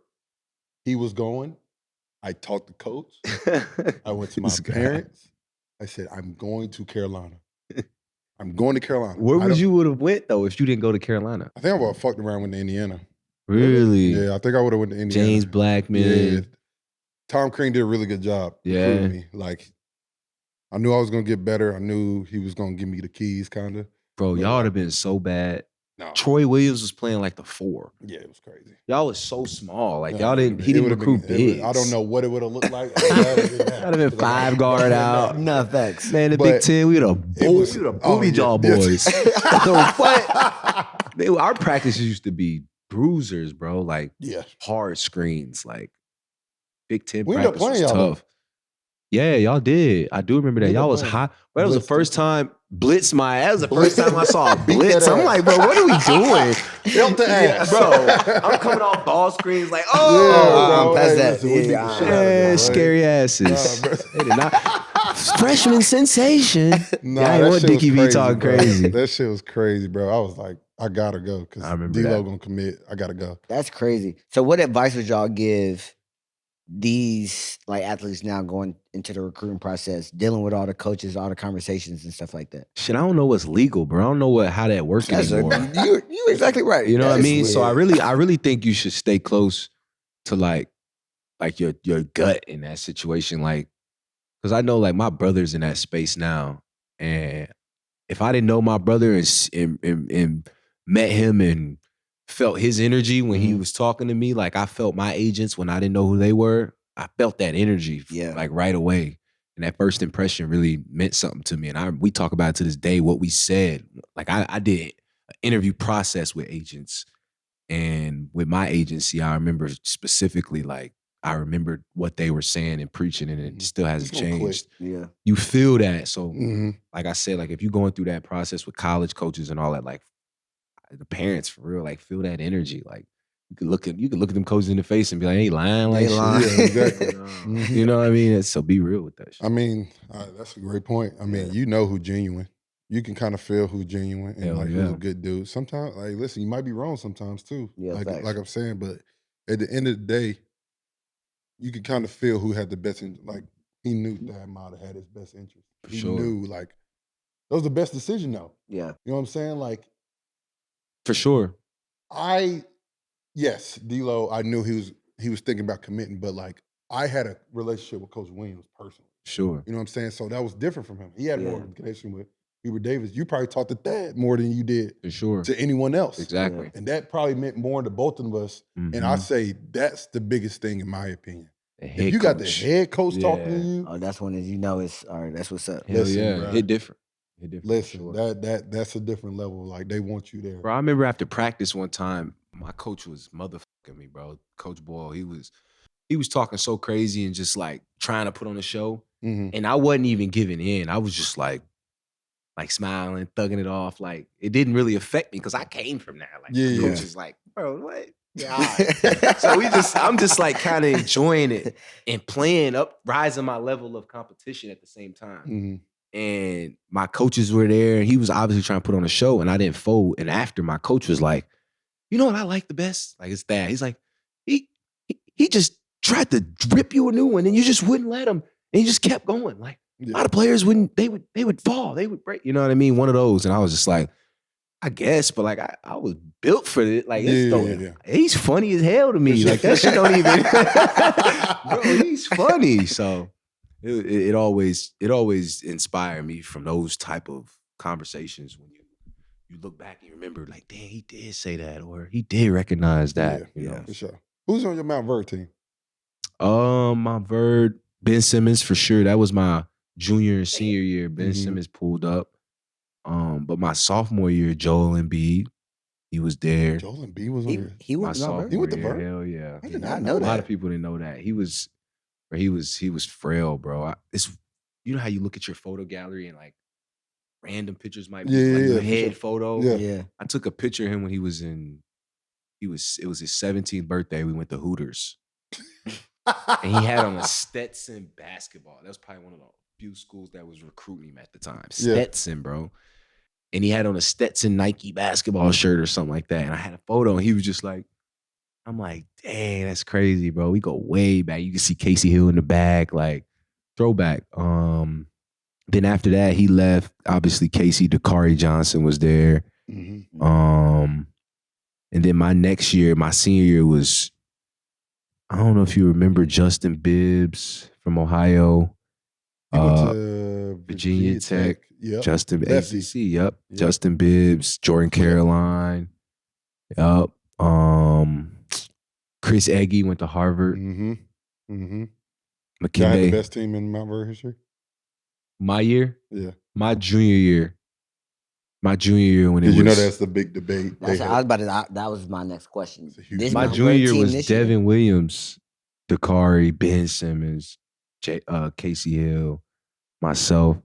[SPEAKER 1] he was going. I talked to coach. I went to my parents. I said, I'm going to Carolina. I'm going to Carolina.
[SPEAKER 3] Where would you would have went, though, if you didn't go to Carolina?
[SPEAKER 1] I think I would have fucked around with Indiana.
[SPEAKER 3] Really?
[SPEAKER 1] Yeah, I think I would have went to Indiana.
[SPEAKER 3] James Blackman.
[SPEAKER 1] Yeah. Tom Crean did a really good job.
[SPEAKER 3] Yeah.
[SPEAKER 1] Me. Like, I knew I was going to get better. I knew he was going to give me the keys, kind of.
[SPEAKER 3] Bro, y'all would have been so bad.
[SPEAKER 1] No.
[SPEAKER 3] Troy Williams was playing like the 4.
[SPEAKER 1] Yeah, it was crazy.
[SPEAKER 3] Y'all was so small. Like,
[SPEAKER 1] No,
[SPEAKER 3] he didn't recruit big.
[SPEAKER 1] I don't know what it would have looked like.
[SPEAKER 3] That'd have been 5 guard out.
[SPEAKER 2] No thanks.
[SPEAKER 3] Man, the Big Ten, we would have booby jaw boys. What? Our practices used to be bruisers, bro. Like, hard screens. Like, Big Ten practice was tough. Yeah, y'all did. I do remember that. Y'all was hot. That was the first time Blitz my ass. That was the first time I saw Blitz. I'm like, bro, what are we doing?
[SPEAKER 1] Help the ass.
[SPEAKER 3] Bro, I'm coming off ball screens like,
[SPEAKER 2] that's that.
[SPEAKER 3] Scary asses. They did not. Freshman sensation.
[SPEAKER 1] Nah,
[SPEAKER 3] I ain't want Dickie V talking crazy.
[SPEAKER 1] That shit was crazy, bro. I was like, I gotta go because D-Lo gonna commit. I gotta go.
[SPEAKER 2] That's crazy. So what advice would y'all give these like athletes now going into the recruiting process, dealing with all the coaches, all the conversations and stuff like that?
[SPEAKER 3] Shit, I don't know what's legal, bro. I don't know how that works anymore.
[SPEAKER 2] You're exactly right.
[SPEAKER 3] You know what I mean? Weird. So I really think you should stay close to like your gut in that situation. Like, because I know like my brother's in that space now. And if I didn't know my brother and met him and felt his energy when he was talking to me, like I felt my agents when I didn't know who they were. I felt that energy like right away. And that first impression really meant something to me. And we talk about it to this day, what we said. Like I did an interview process with agents. And with my agency, I remember specifically like I remembered what they were saying and preaching, and it still hasn't changed.
[SPEAKER 2] Yeah.
[SPEAKER 3] You feel that. So like I said, like if you're going through that process with college coaches and all that, like the parents for real, like feel that energy. Like you could look at them coaches in the face and be like, "Hey, lying, like shit."
[SPEAKER 1] Yeah, exactly.
[SPEAKER 3] You know what I mean? So be real with that shit.
[SPEAKER 1] I mean, that's a great point. I mean, you know who's genuine. You can kind of feel who's genuine and who's a good dude. Sometimes, like, listen, you might be wrong sometimes too.
[SPEAKER 2] Yeah,
[SPEAKER 1] like I'm saying, but at the end of the day, you can kind of feel who had the best. Like he knew that Mata had his best interest. He knew like that was the best decision, though.
[SPEAKER 2] Yeah,
[SPEAKER 1] you know what I'm saying? Like.
[SPEAKER 3] For sure.
[SPEAKER 1] Yes, D-Lo, I knew he was thinking about committing, but like I had a relationship with Coach Williams personally.
[SPEAKER 3] Sure.
[SPEAKER 1] You know what I'm saying? So that was different from him. He had more of a connection with Hubert Davis. You probably talked to Thad more than you did
[SPEAKER 3] for sure
[SPEAKER 1] to anyone else.
[SPEAKER 3] Exactly.
[SPEAKER 1] And that probably meant more to both of us. And I say that's the biggest thing in my opinion. If you got the head coach talking to you.
[SPEAKER 2] Oh, that's when you know it's all right, that's what's up.
[SPEAKER 3] Listen, bro. Hit different.
[SPEAKER 1] Listen, that's a different level. Like they want you there.
[SPEAKER 3] Bro, I remember after practice one time, my coach was motherfucking me, bro. Coach Boyle, he was talking so crazy and just like trying to put on a show. And I wasn't even giving in. I was just like smiling, thugging it off. Like it didn't really affect me because I came from that. Like the coach is like, bro, what? Yeah. All right. So I'm just like kind of enjoying it and playing up, rising my level of competition at the same time. And my coaches were there, and he was obviously trying to put on a show, and I didn't fold. And after, my coach was like, "You know what I like the best? Like it's that." He's like, he just tried to rip you a new one, and you just wouldn't let him, and he just kept going. Like a lot of players wouldn't. They would fall. They would break. You know what I mean? One of those. And I was just like, I guess, but like I was built for it. Like he's funny as hell to me. Like that shit don't even. Bro, he's funny. So. It always inspired me from those type of conversations when you look back and you remember like, damn, he did say that or he did recognize that. You know?
[SPEAKER 1] For sure. Who's on your Mount Verde team?
[SPEAKER 3] My Verde, Ben Simmons for sure. That was my junior and senior year. Ben Simmons pulled up. But my sophomore year, Joel Embiid, he was there.
[SPEAKER 1] Joel Embiid was on your.
[SPEAKER 2] He was on
[SPEAKER 1] He went to
[SPEAKER 3] Verde.
[SPEAKER 1] Verde.
[SPEAKER 3] Hell yeah.
[SPEAKER 2] I did not know that.
[SPEAKER 3] A lot of people didn't know that. He was frail, bro. You know how you look at your photo gallery and like random pictures might be like a head photo.
[SPEAKER 2] Yeah.
[SPEAKER 3] I took a picture of him when it was his 17th birthday. We went to Hooters. And he had on a Stetson basketball. That was probably one of the few schools that was recruiting him at the time. Stetson, bro. And he had on a Stetson Nike basketball shirt or something like that. And I had a photo, and he was just like, I'm like, dang, that's crazy, bro. We go way back. You can see Casey Hill in the back, like throwback. Then after that, he left. Obviously, Casey Dakari Johnson was there.
[SPEAKER 1] Mm-hmm.
[SPEAKER 3] And then my next year, my senior year was, I don't know if you remember Justin Bibbs from Ohio.
[SPEAKER 1] He went to
[SPEAKER 3] Virginia Tech.
[SPEAKER 1] Yep.
[SPEAKER 3] Justin ACC, yep. Justin Bibbs, Jordan Caroline. Yep. Chris Eggy went to Harvard.
[SPEAKER 1] Mm-hmm. Mm-hmm.
[SPEAKER 3] McKinney.
[SPEAKER 1] Y'all had the best team in Mount Vernon history?
[SPEAKER 3] My year?
[SPEAKER 1] Yeah.
[SPEAKER 3] My junior year. My junior year when it was.
[SPEAKER 1] You know that's the big debate.
[SPEAKER 2] I was about to, that was my next question.
[SPEAKER 3] My junior year was Devin Williams, Dakari, Ben Simmons, Casey Hill, myself.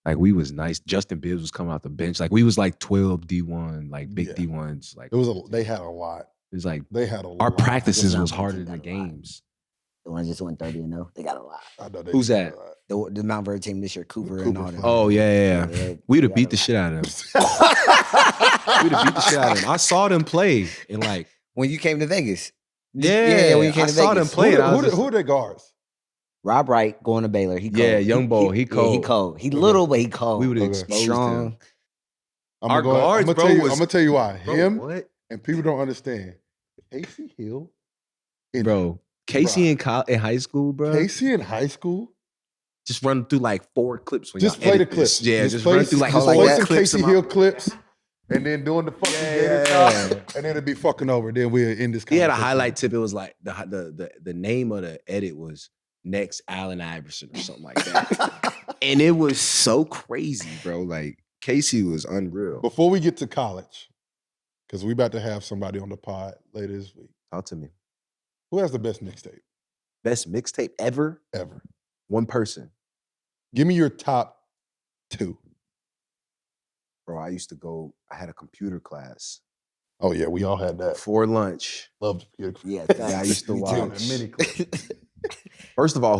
[SPEAKER 3] Like, we was nice. Justin Bibbs was coming out the bench. Like, we was like 12 D1, like big D1s. Like,
[SPEAKER 1] they had a lot.
[SPEAKER 3] It was like
[SPEAKER 1] they had a lot.
[SPEAKER 3] Our practices was harder than the games.
[SPEAKER 2] The ones just went 30-0. They got a lot.
[SPEAKER 1] I know
[SPEAKER 3] Who's that?
[SPEAKER 2] The Mount Vernon team this year, Cooper and all that.
[SPEAKER 3] Oh, yeah. We'd have beat the shit out of them. We'd have beat the shit out of them. I saw them play and like
[SPEAKER 2] when you came to Vegas.
[SPEAKER 3] Yeah,
[SPEAKER 2] when you came
[SPEAKER 3] I
[SPEAKER 2] to
[SPEAKER 3] saw
[SPEAKER 2] Vegas.
[SPEAKER 3] them play.
[SPEAKER 1] Who are their guards?
[SPEAKER 2] Rob Wright going to Baylor. He cold.
[SPEAKER 3] Yeah, young boy. He cold.
[SPEAKER 2] Yeah, he cold. He little, but he cold.
[SPEAKER 3] We would have exposed
[SPEAKER 2] strong.
[SPEAKER 3] him. Our guards,
[SPEAKER 1] I'm gonna tell you why.
[SPEAKER 3] Bro,
[SPEAKER 1] him
[SPEAKER 3] what?
[SPEAKER 1] And people don't understand. Casey Hill,
[SPEAKER 3] bro. Casey in high school, bro.
[SPEAKER 1] Casey in high school.
[SPEAKER 3] Just run through like 4 clips. When
[SPEAKER 1] just play the clips.
[SPEAKER 3] Yeah, just run through like
[SPEAKER 1] some Casey Hill clips, and then doing the fucking and then it'd be fucking over. Then we're in this.
[SPEAKER 3] He had a highlight tip. It was like the name of the edit was Next Allen Iverson or something like that, and it was so crazy, bro. Like Casey was unreal.
[SPEAKER 1] Before we get to college, because we about to have somebody on the pod later this week.
[SPEAKER 3] Talk to me.
[SPEAKER 1] Who has the best mixtape?
[SPEAKER 3] Best mixtape ever?
[SPEAKER 1] Ever.
[SPEAKER 3] One person.
[SPEAKER 1] Give me your top 2.
[SPEAKER 3] Bro, I had a computer class.
[SPEAKER 1] Oh, yeah, we all had that.
[SPEAKER 3] For lunch.
[SPEAKER 1] Loved computer
[SPEAKER 2] class.
[SPEAKER 3] Yeah, I used to watch. First of all,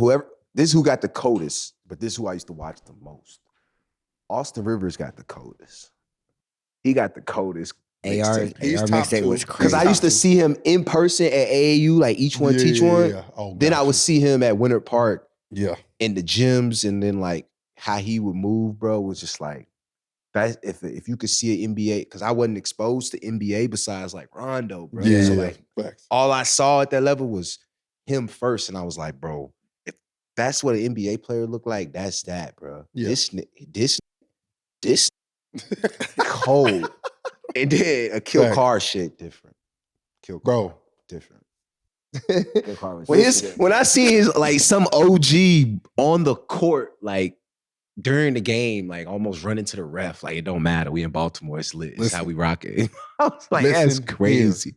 [SPEAKER 3] this is who got the coldest, but this is who I used to watch the most. Austin Rivers got the coldest. He got the coldest.
[SPEAKER 2] AR mixtape was crazy.
[SPEAKER 3] Because I used to see him in person at AAU, like each one teach one.
[SPEAKER 1] Yeah. Oh,
[SPEAKER 3] then I would see him at Winter Park.
[SPEAKER 1] Yeah.
[SPEAKER 3] In the gyms, and then like how he would move, bro, was just like that. If you could see an NBA, because I wasn't exposed to NBA besides like Rondo, bro.
[SPEAKER 1] Yeah.
[SPEAKER 3] So like all I saw at that level was him first, and I was like, bro, if that's what an NBA player looked like, that's that, bro.
[SPEAKER 1] Yeah.
[SPEAKER 3] This cold. And then a Kill Car shit different. Kill Car,
[SPEAKER 1] bro,
[SPEAKER 3] different.
[SPEAKER 2] when
[SPEAKER 3] I see his like some OG on the court, like during the game, like almost running to the ref, like it don't matter. We in Baltimore, it's lit. It's how we rock it. I was like, that's crazy.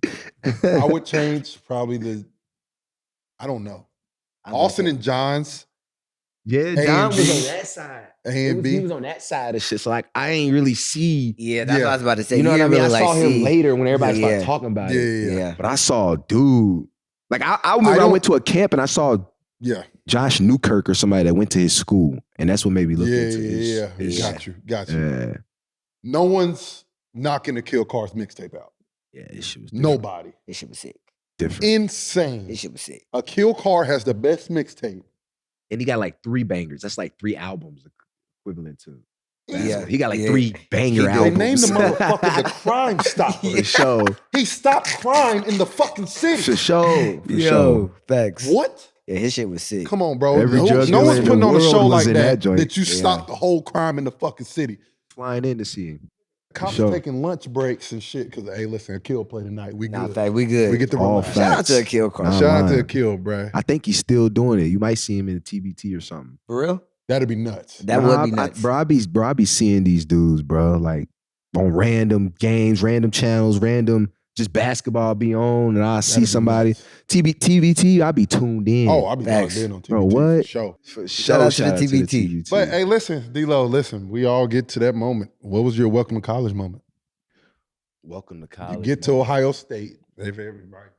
[SPEAKER 1] I would change probably I don't know. Austin and John's.
[SPEAKER 3] Yeah, John was on that side.
[SPEAKER 1] A and B.
[SPEAKER 3] He was on that side of shit. So like I ain't really see.
[SPEAKER 2] Yeah, that's what I was about to say.
[SPEAKER 3] You know what I mean?
[SPEAKER 2] Really
[SPEAKER 3] I saw him later when everybody started talking about
[SPEAKER 1] it.
[SPEAKER 2] Yeah.
[SPEAKER 3] But I saw dude. Like I remember I went to a camp and I saw Josh Newkirk or somebody that went to his school. And that's what made me look into his
[SPEAKER 1] Got you. Yeah. No one's knocking the Kill Car's mixtape out.
[SPEAKER 3] Yeah, this shit was
[SPEAKER 1] nobody.
[SPEAKER 2] This shit was sick.
[SPEAKER 3] Different.
[SPEAKER 1] Insane.
[SPEAKER 2] This shit was sick.
[SPEAKER 1] A Kill Car has the best mixtape.
[SPEAKER 3] And he got like 3 bangers. That's like 3 albums equivalent to.
[SPEAKER 2] Yeah.
[SPEAKER 3] He got like 3 banger albums.
[SPEAKER 1] They named the motherfucker the Crime Stopper.
[SPEAKER 3] For sure.
[SPEAKER 1] He stopped crime in the fucking city.
[SPEAKER 3] For sure.
[SPEAKER 2] Facts.
[SPEAKER 1] What?
[SPEAKER 2] Yeah, his shit was sick.
[SPEAKER 1] Come on, bro.
[SPEAKER 3] Every
[SPEAKER 1] No one's putting on a show like
[SPEAKER 3] that
[SPEAKER 1] that you stopped the whole crime in the fucking city.
[SPEAKER 3] Flying in to see him.
[SPEAKER 1] Cops taking lunch breaks and shit because, hey, listen, Akil play tonight. We good.
[SPEAKER 2] Fact, we good.
[SPEAKER 1] We get the
[SPEAKER 3] all
[SPEAKER 1] facts.
[SPEAKER 2] Shout out to Akil Carr.
[SPEAKER 1] Shout out to Akil, bro.
[SPEAKER 3] I think he's still doing it. You might see him in the TBT or something.
[SPEAKER 2] For real?
[SPEAKER 1] That'd be nuts.
[SPEAKER 2] That would be nuts.
[SPEAKER 3] I be seeing these dudes, bro, like on random games, random channels, random just basketball be on, and I see somebody. TBT, I be tuned in.
[SPEAKER 1] Oh, I be logged in on TBT.
[SPEAKER 3] Bro, what?
[SPEAKER 2] Shout out to the TBT.
[SPEAKER 1] But hey, listen, D-Lo, listen, we all get to that moment. What was your welcome to college moment?
[SPEAKER 3] Welcome to college.
[SPEAKER 1] You get to Ohio State. If everybody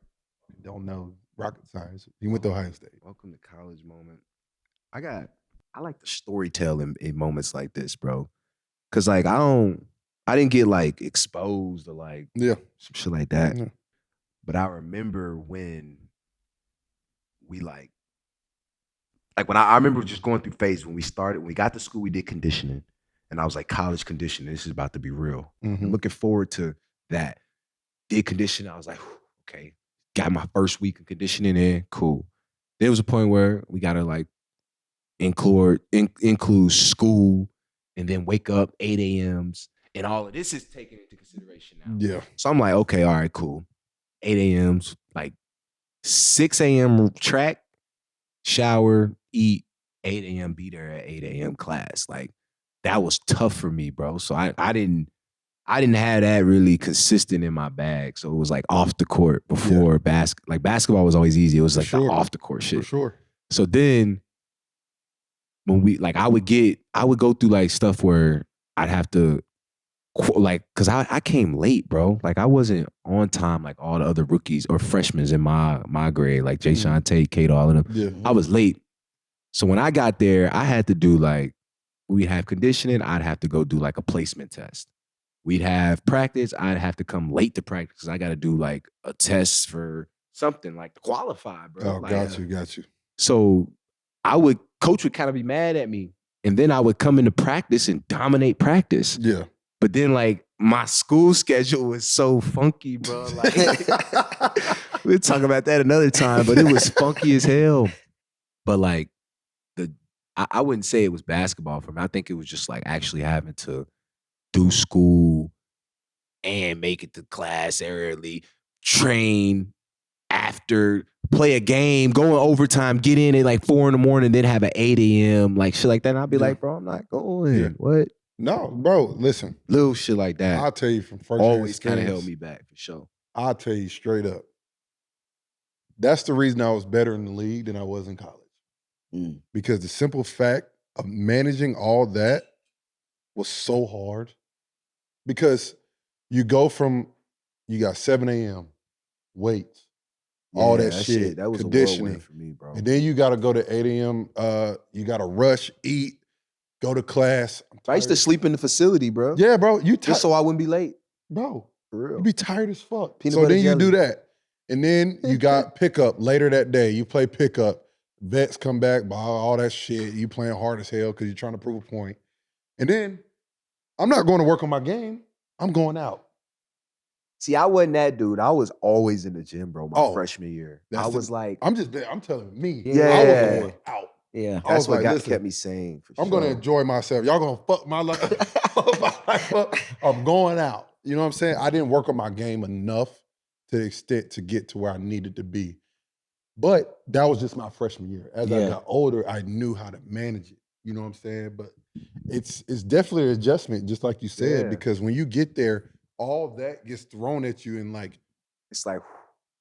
[SPEAKER 1] don't know, rocket science. He went to Ohio State.
[SPEAKER 3] Welcome to college moment. I like the storytelling in moments like this, bro. Cause like I didn't get like exposed or like some shit like that.
[SPEAKER 1] Yeah.
[SPEAKER 3] But I remember when we like when I remember just going through phases when we got to school, we did conditioning. And I was like, college conditioning, this is about to be real. I'm looking forward to that. Did conditioning, I was like, okay, got my first week of conditioning in, cool. There was a point where we gotta like include school and then wake up 8 a.m.s and all of this is taken into consideration now.
[SPEAKER 1] Yeah.
[SPEAKER 3] So I'm like, okay, all right, cool. 8 a.m.s, like 6 a.m. track, shower, eat, 8 a.m. be there at 8 a.m. class. Like that was tough for me, bro. So I didn't have that really consistent in my bag. So it was like off the court before basketball was always easy. It was like the off the court shit.
[SPEAKER 1] For sure.
[SPEAKER 3] So then when we like I would go through like stuff where I'd have to like cause I came late, bro. Like I wasn't on time like all the other rookies or freshmen in my grade, like Jay Sean Tate, Kate, all of them.
[SPEAKER 1] Yeah.
[SPEAKER 3] I was late. So when I got there, I had to do like we'd have conditioning, I'd have to go do like a placement test. We'd have practice, I'd have to come late to practice because I gotta do like a test for something like to qualify, bro.
[SPEAKER 1] Oh,
[SPEAKER 3] like,
[SPEAKER 1] got you.
[SPEAKER 3] So coach would kind of be mad at me. And then I would come into practice and dominate practice.
[SPEAKER 1] Yeah.
[SPEAKER 3] But then like my school schedule was so funky, bro. Like we'll talk about that another time, but it was funky as hell. But like I wouldn't say it was basketball for me. I think it was just like actually having to do school and make it to class early, train after, play a game, go in overtime, get in at like 4 a.m, then have an 8 a.m, like shit like that. And I'll be like, bro, I'm not going.
[SPEAKER 1] Yeah.
[SPEAKER 3] What?
[SPEAKER 1] No, bro, listen.
[SPEAKER 3] Little shit like that.
[SPEAKER 1] I'll tell you from first
[SPEAKER 3] always kind of held me back for sure.
[SPEAKER 1] I'll tell you straight up. That's the reason I was better in the league than I was in college. Because the simple fact of managing all that was so hard. Because you go from, you got 7 a.m, weights, all that shit,
[SPEAKER 3] that was
[SPEAKER 1] conditioning.
[SPEAKER 3] A whirlwind for me, bro.
[SPEAKER 1] And then you got to go to 8 a.m, you got to rush, eat, go to class.
[SPEAKER 3] I used to sleep in the facility, bro.
[SPEAKER 1] Yeah, bro.
[SPEAKER 3] Just so I wouldn't be late.
[SPEAKER 1] Bro,
[SPEAKER 3] for real.
[SPEAKER 1] You be tired as fuck.
[SPEAKER 3] Peanut
[SPEAKER 1] so
[SPEAKER 3] butter
[SPEAKER 1] then
[SPEAKER 3] jelly.
[SPEAKER 1] You do that. And then you got pickup later that day. You play pickup. Vets come back, buy all that shit. You playing hard as hell because you're trying to prove a point. And then I'm not going to work on my game. I'm going out.
[SPEAKER 3] See, I wasn't that dude. I was always in the gym, bro, my freshman year. I'm
[SPEAKER 1] telling me.
[SPEAKER 3] Yeah.
[SPEAKER 1] I was going out.
[SPEAKER 2] Yeah.
[SPEAKER 3] That's what kept me sane.
[SPEAKER 1] I'm going to enjoy myself. Y'all going to fuck my life up. I'm going out. You know what I'm saying? I didn't work on my game enough to the extent to get to where I needed to be. But that was just my freshman year. As I got older, I knew how to manage it. You know what I'm saying? But it's definitely an adjustment, just like you said, because when you get there, all that gets thrown at you and like,
[SPEAKER 3] it's like,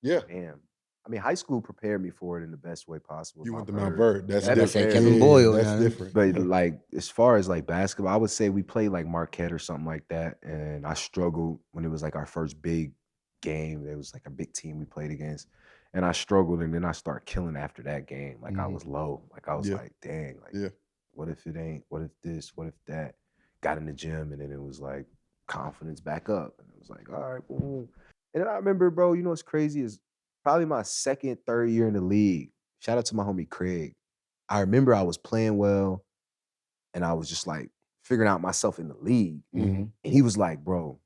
[SPEAKER 3] damn. I mean, high school prepared me for it in the best way possible.
[SPEAKER 1] You went to Mount Verde. That's different.
[SPEAKER 2] Kevin Boyle.
[SPEAKER 1] That's different.
[SPEAKER 3] But like, as far as like basketball, I would say we played like Marquette or something like that. And I struggled when it was like our first big game. There was like a big team we played against. And I struggled, and then I started killing after that game. Like I was low. Like I was like, dang, like what if it ain't? What if this? What if that? Got in the gym, and then it was like confidence back up. And it was like, all right, boom. And then I remember, bro, you know what's crazy is probably my second, third year in the league. Shout out to my homie Craig. I remember I was playing well, and I was just like figuring out myself in the league. And he was like, bro,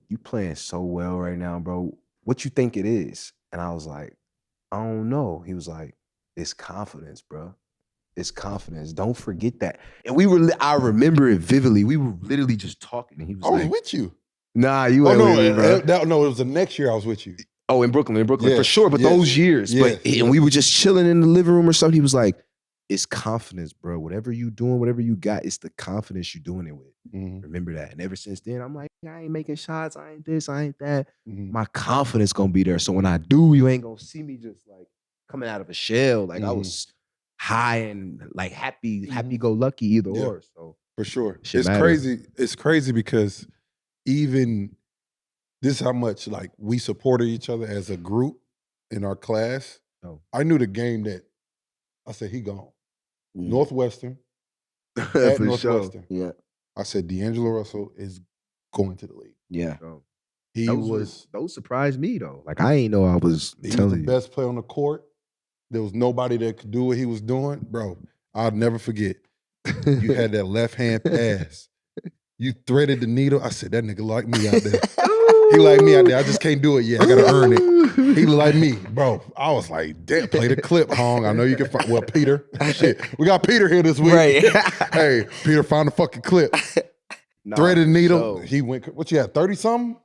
[SPEAKER 3] you playing so well right now, bro. What you think it is? And I was like, I don't know. He was like, it's confidence, bro. It's confidence. Don't forget that. And I remember it vividly. We were literally just talking. And he was
[SPEAKER 1] I was with you.
[SPEAKER 3] Nah, you weren't with me, bro.
[SPEAKER 1] No, it was the next year I was with you.
[SPEAKER 3] Oh, in Brooklyn, for sure. But those years. And we were just chilling in the living room or something. He was like, it's confidence, bro. Whatever you doing, whatever you got, it's the confidence you're doing it with. Remember that. And ever since then, I'm like, I ain't making shots. I ain't this. I ain't that. My confidence gonna be there. So when I do, you ain't gonna see me just like coming out of a shell. Like I was high and like happy go lucky either or. So
[SPEAKER 1] for sure.
[SPEAKER 3] It's
[SPEAKER 1] crazy. It's crazy because even this is how much like we supported each other as a group in our class.
[SPEAKER 3] Oh.
[SPEAKER 1] I knew the game that I said he gone. Northwestern at
[SPEAKER 3] For
[SPEAKER 1] Northwestern.
[SPEAKER 2] Sure. Yeah.
[SPEAKER 1] I said D'Angelo Russell is going to the league.
[SPEAKER 2] Yeah.
[SPEAKER 3] Oh.
[SPEAKER 1] He was
[SPEAKER 3] those surprised me though. Like I ain't know I was
[SPEAKER 1] he was
[SPEAKER 3] telling
[SPEAKER 1] the
[SPEAKER 3] you.
[SPEAKER 1] best player on the court. There was nobody that could do what he was doing, bro. I'll never forget. You had that left hand pass. You threaded the needle. I said that nigga like me out there. He like me out there. I just can't do it yet. I gotta earn it. He like me, bro. I was like, damn, play the clip, Hong. I know you can find. Well, Peter, shit, we got Peter here this week.
[SPEAKER 2] Right.
[SPEAKER 1] Hey, Peter, find the fucking clip. Threaded needle. He went. What you had? 30 something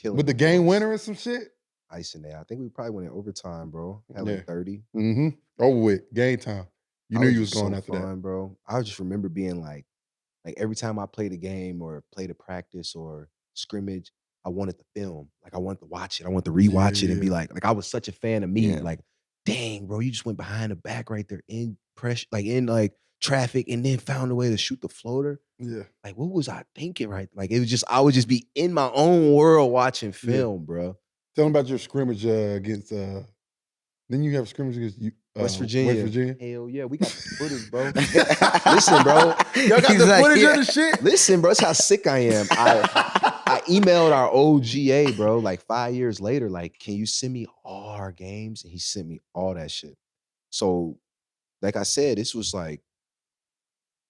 [SPEAKER 1] with the game winner and some shit.
[SPEAKER 3] Ice in there. I think we probably went in overtime, bro. Had
[SPEAKER 1] Yeah.
[SPEAKER 3] like 30.
[SPEAKER 1] Mm-hmm. Over with. Game time. You knew you was going after that,
[SPEAKER 3] bro. I just remember being like every time I played a game or played a practice or scrimmage, I wanted the film. Like I wanted to watch it. I wanted to rewatch it and be like I was such a fan of me.
[SPEAKER 2] Yeah.
[SPEAKER 3] Like, dang, bro, you just went behind the back right there in pressure, like in like traffic, and then found a way to shoot the floater.
[SPEAKER 1] Yeah.
[SPEAKER 3] Like, what was I thinking? Right? Like, it was just I would just be in my own world watching film, bro.
[SPEAKER 1] Tell them about your scrimmage against. Then you have scrimmage against
[SPEAKER 3] West Virginia.
[SPEAKER 1] West Virginia.
[SPEAKER 3] Hell yeah, we got the footage, bro. Listen, bro.
[SPEAKER 1] Y'all got the footage of the shit?
[SPEAKER 3] Listen, bro, that's how sick I am. I emailed our old GA, bro, like 5 years later, like, can you send me all our games? And he sent me all that shit. So, like I said, this was like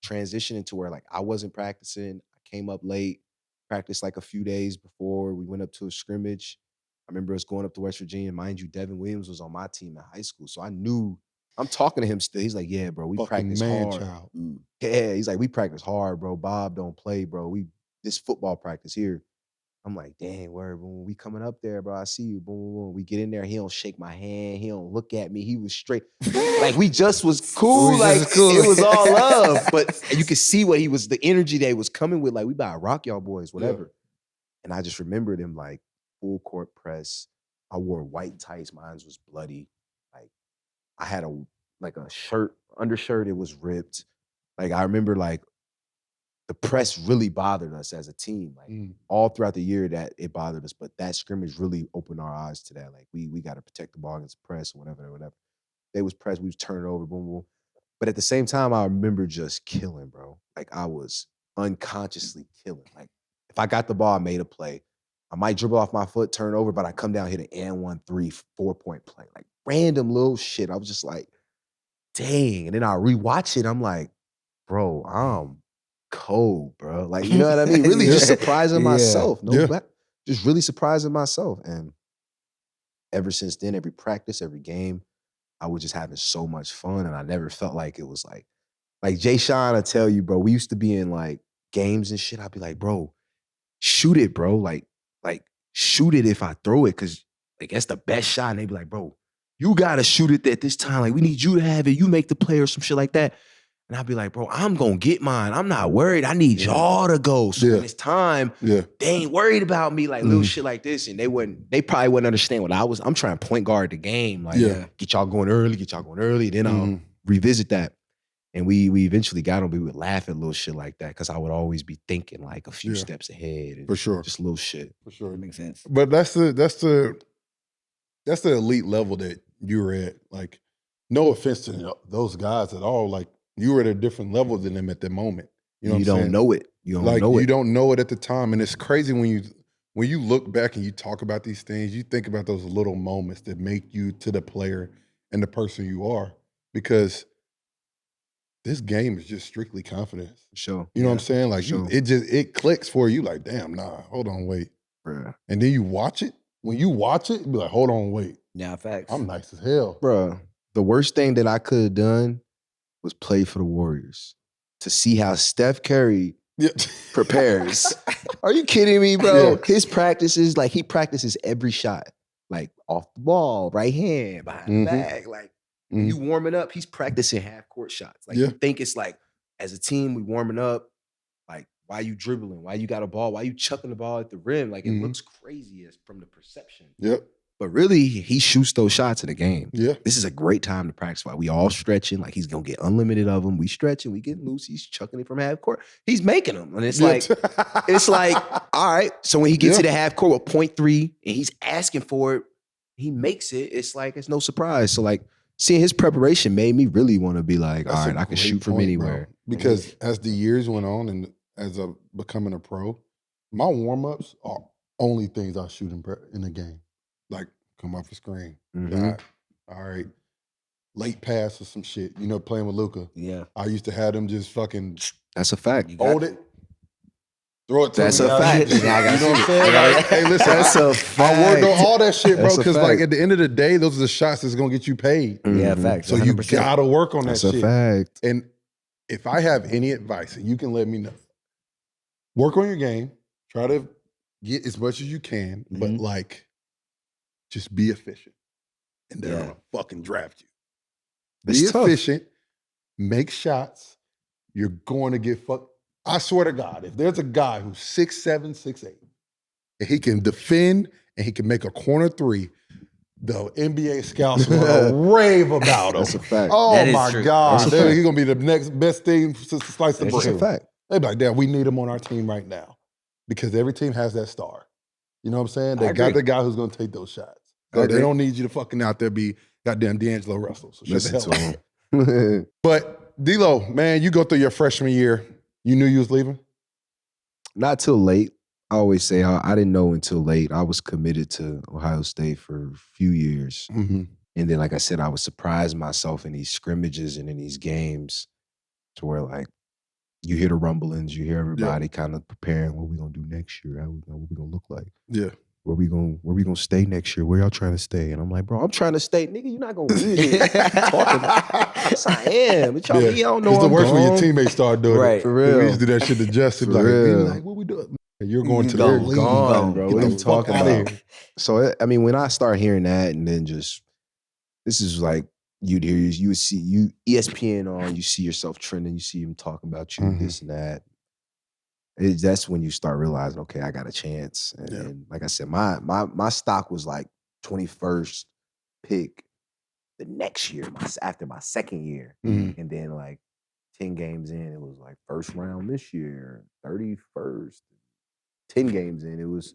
[SPEAKER 3] transitioning to where like I wasn't practicing. I came up late, practiced like a few days before we went up to a scrimmage. I remember us going up to West Virginia. Mind you, Devin Williams was on my team in high school. So I knew, I'm talking to him still. He's like, yeah, bro, we practice hard.
[SPEAKER 1] Child.
[SPEAKER 3] Yeah, he's like, we practice hard, bro. Bob don't play, bro. This football practice here. I'm like, dang, word, when we coming up there, bro, I see you. Boom, boom, boom. We get in there. He don't shake my hand. He don't look at me. He was straight. Like, we just was cool. It was all love. But you could see what the energy they was coming with. Like, we about to rock y'all boys, whatever. Yeah. And I just remembered him like, full court press. I wore white tights. Mine was bloody. Like I had a undershirt. It was ripped. Like I remember like the press really bothered us as a team. Like all throughout the year that it bothered us, but that scrimmage really opened our eyes to that. Like we got to protect the ball against the press or whatever. They was pressed. We was turning over, boom, boom. But at the same time, I remember just killing, bro. Like I was unconsciously killing. Like if I got the ball, I made a play. I might dribble off my foot, turn over, but I come down, hit an and 1, 3, 4-point play. Like random little shit. I was just like, dang. And then I rewatch it. I'm like, bro, I'm cold, bro. Like, you know what I mean? Really just surprising myself. Just really surprising myself. And ever since then, every practice, every game, I was just having so much fun. And I never felt like it was like Jay Sean, I tell you, bro, we used to be in like games and shit. I'd be like, bro, shoot it, bro. Like shoot it if I throw it, cause like that's the best shot. And they be like, bro, you gotta shoot it at this time. Like we need you to have it. You make the play or some shit like that. And I'd be like, bro, I'm gonna get mine. I'm not worried. I need y'all to go. So when it's time, they ain't worried about me, like little shit like this. And they probably wouldn't understand what I'm trying to point guard the game. Like get y'all going early. Then I'll revisit that. And we eventually got them. We would laugh at little shit like that because I would always be thinking like a few steps ahead. And
[SPEAKER 1] for sure.
[SPEAKER 3] Just little shit.
[SPEAKER 1] For sure.
[SPEAKER 2] That makes sense.
[SPEAKER 1] But that's the elite level that you were at. Like, no offense to those guys at all. Like, you were at a different level than them at that moment. You know what I'm saying?
[SPEAKER 3] Don't know it. You don't know it.
[SPEAKER 1] You don't know it at the time. And it's crazy when you look back and you talk about these things, you think about those little moments that make you to the player and the person you are. Because this game is just strictly confidence.
[SPEAKER 3] Sure.
[SPEAKER 1] You know what I'm saying? Like it clicks for you. Like, damn, nah, hold on, wait.
[SPEAKER 3] Bruh.
[SPEAKER 1] And then you watch it. When you watch it, you be like, hold on, wait.
[SPEAKER 2] Yeah, facts.
[SPEAKER 1] I'm nice as hell.
[SPEAKER 3] Bruh, the worst thing that I could have done was play for the Warriors. To see how Steph Curry prepares. Are you kidding me, bro? Yeah. His practices, like he practices every shot. Like off the ball, right hand, behind the back. Like you warming up, he's practicing half court shots. Like you think it's like, as a team, we warming up. Like, why you dribbling? Why you got a ball? Why you chucking the ball at the rim? Like it looks crazy from the perception.
[SPEAKER 1] Yep.
[SPEAKER 3] But really, he shoots those shots in the game.
[SPEAKER 1] Yeah.
[SPEAKER 3] This is a great time to practice. While we all stretching, like he's gonna get unlimited of them. We stretching, we getting loose. He's chucking it from half court. He's making them, and it's like, all right. So when he gets to the half court with 0.3 and he's asking for it, he makes it, it's like it's no surprise. So like seeing his preparation made me really want to be like, all right, I can shoot from anywhere.
[SPEAKER 1] Bro. Because as the years went on and as I'm becoming a pro, my warm-ups are only things I shoot in the game. Like come off the screen. All right. Late pass or some shit. You know, playing with Luka.
[SPEAKER 2] Yeah.
[SPEAKER 1] I used to have them just fucking.
[SPEAKER 3] That's a fact.
[SPEAKER 1] Hold it. Throw it to
[SPEAKER 3] That's
[SPEAKER 1] me.
[SPEAKER 3] a fact.
[SPEAKER 1] You know what I'm saying? Like, hey, listen,
[SPEAKER 3] that's a fact.
[SPEAKER 1] I worked on all that shit, bro, because like at the end of the day, those are the shots that's gonna get you paid.
[SPEAKER 2] Yeah, facts.
[SPEAKER 1] So 100%. You gotta work on that shit.
[SPEAKER 3] That's a fact.
[SPEAKER 1] And if I have any advice, and you can let me know, work on your game. Try to get as much as you can, but like, just be efficient, and they're gonna fucking draft you. Be efficient, make shots. You're going to get fucked. I swear to God, if there's a guy who's 6'7", 6'8", and he can defend and he can make a corner three, the NBA scouts will rave about him.
[SPEAKER 3] That's a fact.
[SPEAKER 1] Oh my God. He's going to be the next best thing to slice the bread.
[SPEAKER 3] That's a fact.
[SPEAKER 1] They'd be like, damn, we need him on our team right now. Because every team has that star. You know what I'm saying? They got the guy who's going to take those shots. They don't need you to fucking out there be goddamn D'Angelo Russell. So shut the hell up. But D-Lo, man, you go through your freshman year. You knew you was leaving?
[SPEAKER 3] Not till late. I always say I didn't know until late. I was committed to Ohio State for a few years. And then, like I said, I would surprise myself in these scrimmages and in these games to where, like, you hear the rumblings, you hear everybody kind of preparing what we going to do next year, what we going to look like.
[SPEAKER 1] Yeah.
[SPEAKER 3] Where we gonna stay next year? Where y'all trying to stay? And I'm like, bro, I'm trying to stay. Nigga, you're not gonna win it. Talking about. Yes, I am. But y'all, y'all don't know
[SPEAKER 1] it's the worst
[SPEAKER 3] gone.
[SPEAKER 1] when your teammates start doing it.
[SPEAKER 3] For real.
[SPEAKER 1] We used to do that shit to Justin. Like, what we doing? You're going to the league.
[SPEAKER 3] Gone, bro. What are you talking about?
[SPEAKER 1] Here.
[SPEAKER 3] So, I mean, when I start hearing that and then just, this is like, you would see ESPN on, you see yourself trending, you see him talking about you, this and that. That's when you start realizing, okay, I got a chance. And like I said, my stock was like 21st pick the next year, after my second year. And then like 10 games in, it was like first round this year, 31st. 10 games in, it was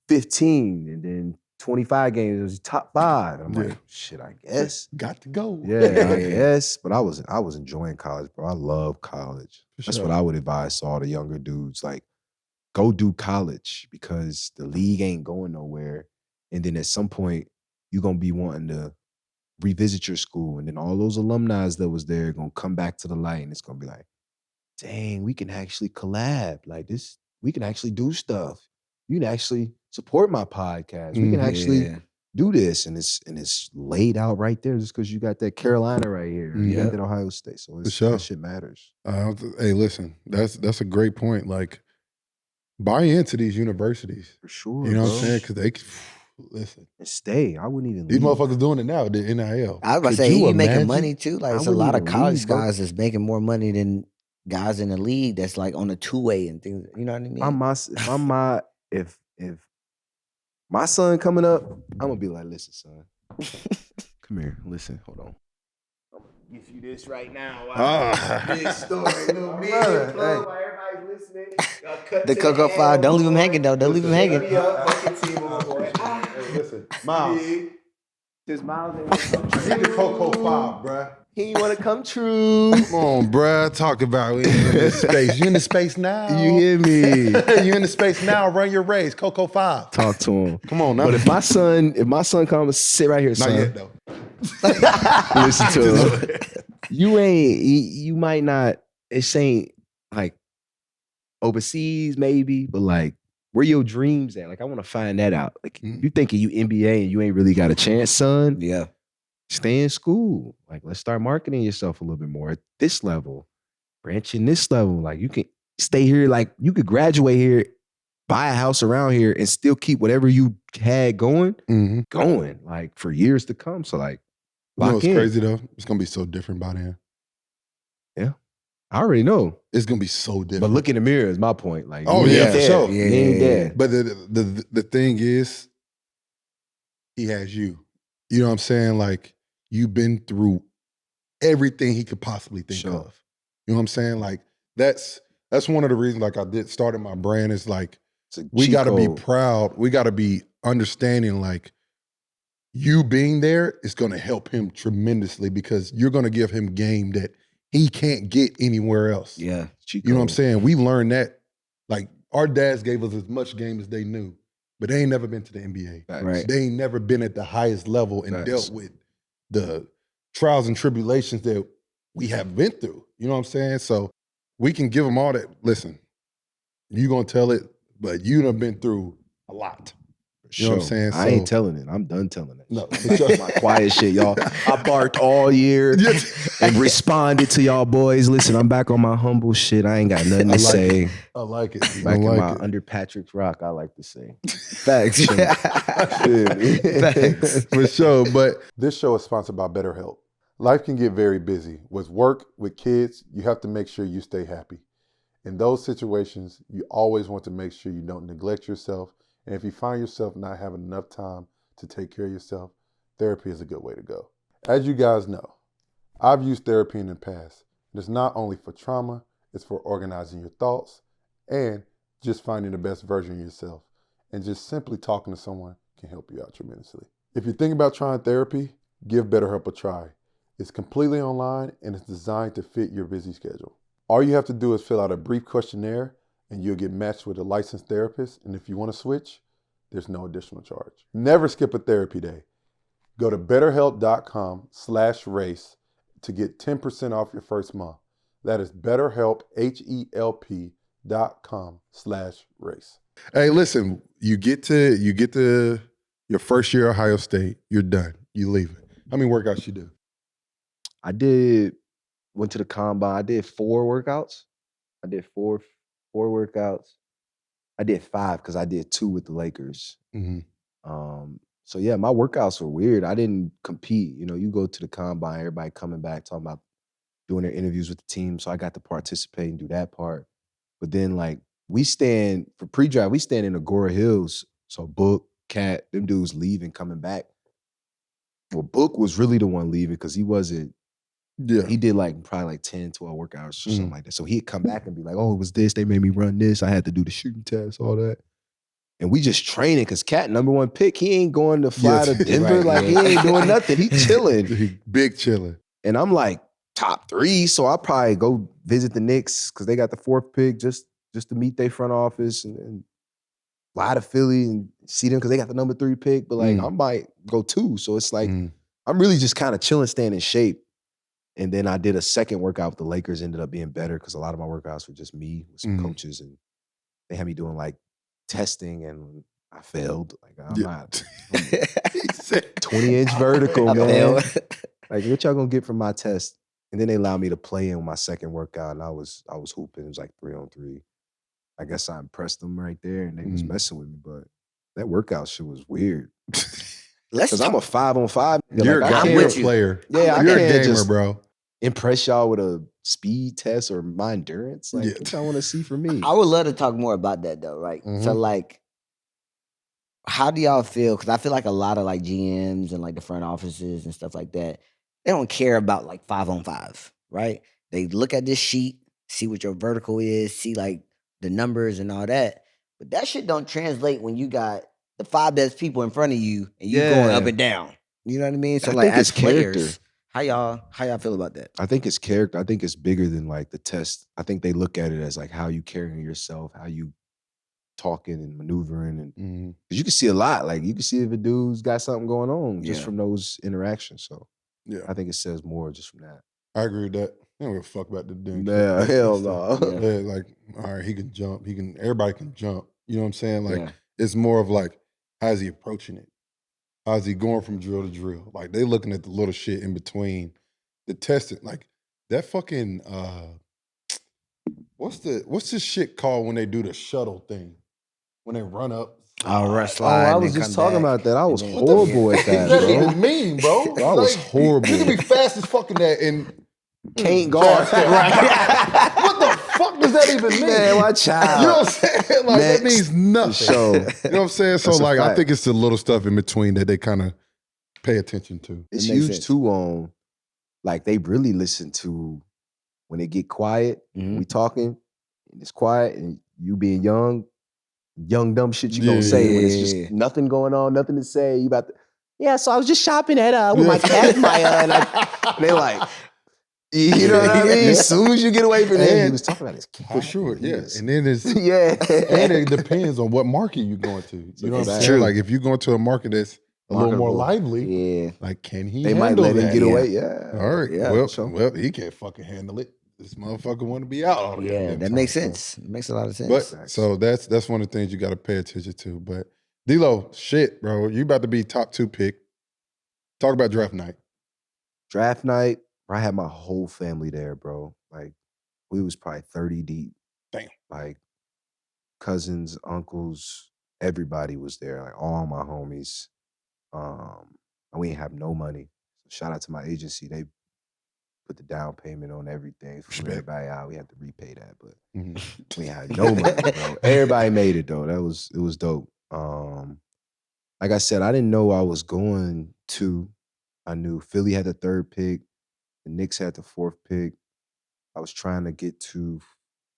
[SPEAKER 3] 15. And then 25 games, it was top 5. I'm like, shit, I guess.
[SPEAKER 1] Got to go.
[SPEAKER 3] Yeah, I guess. But I was enjoying college, bro. I love college. That's what I would advise to all the younger dudes. Like, go do college because the league ain't going nowhere. And then at some point, you're going to be wanting to revisit your school. And then all those alumni that was there are going to come back to the light. And it's going to be like, dang, we can actually collab. Like this, we can actually do stuff. You can actually support my podcast. We can actually do this. And it's laid out right there just because you got that Carolina right here. You got that Ohio State. So that shit matters.
[SPEAKER 1] Hey, listen, that's a great point. Like, buy into these universities.
[SPEAKER 3] For sure.
[SPEAKER 1] You know what I'm saying? Because they listen.
[SPEAKER 3] And stay. I wouldn't even
[SPEAKER 1] These
[SPEAKER 3] leave.
[SPEAKER 1] motherfuckers doing it now, the NIL.
[SPEAKER 2] I was about to say, he making money too. Like, it's a lot of college guys that's making more money than guys in the league that's like on a two-way and things. You know what I mean?
[SPEAKER 3] If my son coming up, I'm gonna be like, listen, son, come here, listen, hold on. I'm gonna give you this right now. Big story, little big plug while everybody's listening.
[SPEAKER 2] The Cocoa 5, don't leave him hanging though. Don't leave him hanging.
[SPEAKER 1] Hey, listen, Miles.
[SPEAKER 3] This Miles
[SPEAKER 1] Get the Cocoa 5, bruh.
[SPEAKER 3] He ain't want to come true.
[SPEAKER 1] Come on, bruh. Talk about it in this space. You in the space now.
[SPEAKER 3] You hear me?
[SPEAKER 1] You in the space now. Run your race. Cocoa 5.
[SPEAKER 3] Talk to him.
[SPEAKER 1] Come on now.
[SPEAKER 3] But if my son comes, sit right here, son.
[SPEAKER 1] Not yet, though.
[SPEAKER 3] Listen to him. You might not, it ain't like overseas maybe, but like where your dreams at? Like I want to find that out. Like you thinking you NBA and you ain't really got a chance, son.
[SPEAKER 2] Yeah.
[SPEAKER 3] Stay in school. Like, let's start marketing yourself a little bit more at this level. Branch in this level. Like, you can stay here. Like, you could graduate here, buy a house around here, and still keep whatever you had going, going, like, for years to come. So, like,
[SPEAKER 1] you know what's crazy, though? It's going to be so different by then.
[SPEAKER 3] Yeah. I already know.
[SPEAKER 1] It's going to be so different.
[SPEAKER 3] But look in the mirror is my point. Like,
[SPEAKER 1] oh, yeah, for sure.
[SPEAKER 3] Yeah.
[SPEAKER 1] But the thing is, he has you. You know what I'm saying? Like, you've been through everything he could possibly think of. You know what I'm saying? Like, that's one of the reasons, like, I started my brand is like, we got to be proud. We got to be understanding, like, you being there is going to help him tremendously because you're going to give him game that he can't get anywhere else.
[SPEAKER 2] Yeah.
[SPEAKER 1] You know what I'm saying? We learned that. Like, our dads gave us as much game as they knew, but they ain't never been to the NBA.
[SPEAKER 2] Right.
[SPEAKER 1] They ain't never been at the highest level and dealt with the trials and tribulations that we have been through. You know what I'm saying? So we can give them all that. Listen, you going to tell it, but you done been through a lot. You know what I'm saying?
[SPEAKER 3] I ain't telling it. I'm done telling it.
[SPEAKER 1] No.
[SPEAKER 3] My quiet shit, y'all. I barked all year and responded to y'all boys. Listen, I'm back on my humble shit. I ain't got nothing to say.
[SPEAKER 1] I like it.
[SPEAKER 3] Back in my under Patrick's rock, I like to say.
[SPEAKER 2] Facts.
[SPEAKER 1] Facts. For sure. But this show is sponsored by BetterHelp. Life can get very busy. With work, with kids, you have to make sure you stay happy. In those situations, you always want to make sure you don't neglect yourself. And if you find yourself not having enough time to take care of yourself, therapy is a good way to go. As you guys know, I've used therapy in the past. And it's not only for trauma, it's for organizing your thoughts and just finding the best version of yourself. And just simply talking to someone can help you out tremendously. If you're thinking about trying therapy, give BetterHelp a try. It's completely online and it's designed to fit your busy schedule. All you have to do is fill out a brief questionnaire and you'll get matched with a licensed therapist. And if you want to switch, there's no additional charge. Never skip a therapy day. Go to betterhelp.com/race to get 10% off your first month. That is BetterHelp, HELP.com/race. Hey, listen, you get to your first year at Ohio State, you're done. You leave it. How many workouts you do?
[SPEAKER 3] Went to the combine. I did 4 workouts. I did four workouts. I did 5 because I did 2 with the Lakers.
[SPEAKER 1] Mm-hmm.
[SPEAKER 3] So yeah, my workouts were weird. I didn't compete. You know, you go to the combine, everybody coming back talking about doing their interviews with the team. So I got to participate and do that part. But then like for pre-draft, we stand in Agora Hills. So Book, Cat, them dudes leaving, coming back. Well, Book was really the one leaving because he wasn't.
[SPEAKER 1] Yeah.
[SPEAKER 3] He did probably 10, 12 workouts or something like that. So he'd come back and be like, oh, it was this. They made me run this. I had to do the shooting test, all that. And we just training because Cat, #1 pick, he ain't going to fly to Denver. He ain't doing nothing. He chilling.
[SPEAKER 1] Big chilling.
[SPEAKER 3] And I'm like top 3. So I'll probably go visit the Knicks because they got the 4th pick just to meet their front office and fly to Philly and see them because they got the #3 pick. But I might go 2. So it's I'm really just kind of chilling, staying in shape. And then I did a second workout with the Lakers, ended up being better because a lot of my workouts were just me with some coaches, and they had me doing testing, and I failed. I'm not 20-inch vertical, man. What y'all gonna get from my test? And then they allowed me to play in my second workout, and I was hooping. It was 3-on-3. I guess I impressed them right there, and they was messing with me. But that workout shit was weird. Because I'm a 5-on-5.
[SPEAKER 1] You're a player.
[SPEAKER 3] Yeah,
[SPEAKER 1] you're a gamer,
[SPEAKER 3] just
[SPEAKER 1] bro.
[SPEAKER 3] Impress y'all with a speed test or my endurance. What y'all want to see from me?
[SPEAKER 2] I would love to talk more about that though, right? So how do y'all feel? Because I feel like a lot of GMs and the front offices and stuff like that, they don't care about 5-on-5, right? They look at this sheet, see what your vertical is, see the numbers and all that. But that shit don't translate when you got the 5 best people in front of you and you going up and down. You know what I mean? So
[SPEAKER 3] I think
[SPEAKER 2] as
[SPEAKER 3] it's character.
[SPEAKER 2] players, how y'all feel about that?
[SPEAKER 3] I think it's character. I think it's bigger than the test. I think they look at it as how you carrying yourself, how you talking and maneuvering, and because you can see a lot. You can see if a dude's got something going on just from those interactions. So I think it says more just from that.
[SPEAKER 1] I agree with that. I don't give a fuck about the dude.
[SPEAKER 3] Yeah, hell no.
[SPEAKER 1] All right, he can jump. Everybody can jump. You know what I'm saying? It's more of how's he approaching it? How's he going from drill to drill? They looking at the little shit in between the testing. That fucking what's this shit called when they do the shuttle thing? When they run up.
[SPEAKER 2] Slide.
[SPEAKER 3] I was just talking about that. I was horrible at that,
[SPEAKER 1] What does
[SPEAKER 3] bro.
[SPEAKER 1] that even mean, bro?
[SPEAKER 3] I was horrible.
[SPEAKER 1] You can be fast as fucking that and
[SPEAKER 3] can't guard.
[SPEAKER 1] What the fuck does that even mean?
[SPEAKER 3] Man, watch out.
[SPEAKER 1] You know what I'm saying? That means nothing.
[SPEAKER 3] So,
[SPEAKER 1] you know what I'm saying? So I think it's the little stuff in between that they kind of pay attention to.
[SPEAKER 3] It's huge too on they really listen to when they get quiet, we talking, and it's quiet, and you being young dumb shit you gonna say when it's just nothing going on, nothing to say. You about to yeah, so I was just shopping at with my cat Maya, and they like, you know what I mean? As soon as you get away from him, he was talking about his cat.
[SPEAKER 1] For sure, yeah.
[SPEAKER 3] Was,
[SPEAKER 1] and then it's
[SPEAKER 3] yeah,
[SPEAKER 1] and it depends on what market you're going to. You know what I'm saying?
[SPEAKER 2] True.
[SPEAKER 1] Like if you're going to a market that's a little more lively,
[SPEAKER 2] Yeah.
[SPEAKER 1] like can he?
[SPEAKER 3] they might
[SPEAKER 1] handle
[SPEAKER 3] let him
[SPEAKER 1] that?
[SPEAKER 3] get away. Yeah.
[SPEAKER 1] All right.
[SPEAKER 3] Yeah,
[SPEAKER 1] well,
[SPEAKER 3] so.
[SPEAKER 1] well, he can't fucking handle it. This motherfucker want to be out all the
[SPEAKER 2] Yeah,
[SPEAKER 1] goddamn
[SPEAKER 2] that
[SPEAKER 1] time,
[SPEAKER 2] makes
[SPEAKER 1] so.
[SPEAKER 2] sense. It makes a lot of sense.
[SPEAKER 1] But so that's one of the things you got to pay attention to. But D-Lo, shit, bro, you about to be top 2 pick. Talk about draft night.
[SPEAKER 3] Draft night, I had my whole family there, bro. Like, we was probably 30 deep.
[SPEAKER 1] Damn.
[SPEAKER 3] Like, cousins, uncles, everybody was there. Like, all my homies. And we didn't have no money. So shout out to my agency. They put the down payment on everything. From everybody out. We had to repay that, but we had no money, bro. Everybody made it, though. It was dope. Like I said, I didn't know I was going to. I knew Philly had the 3rd pick. The Knicks had the 4th pick. I was trying to get to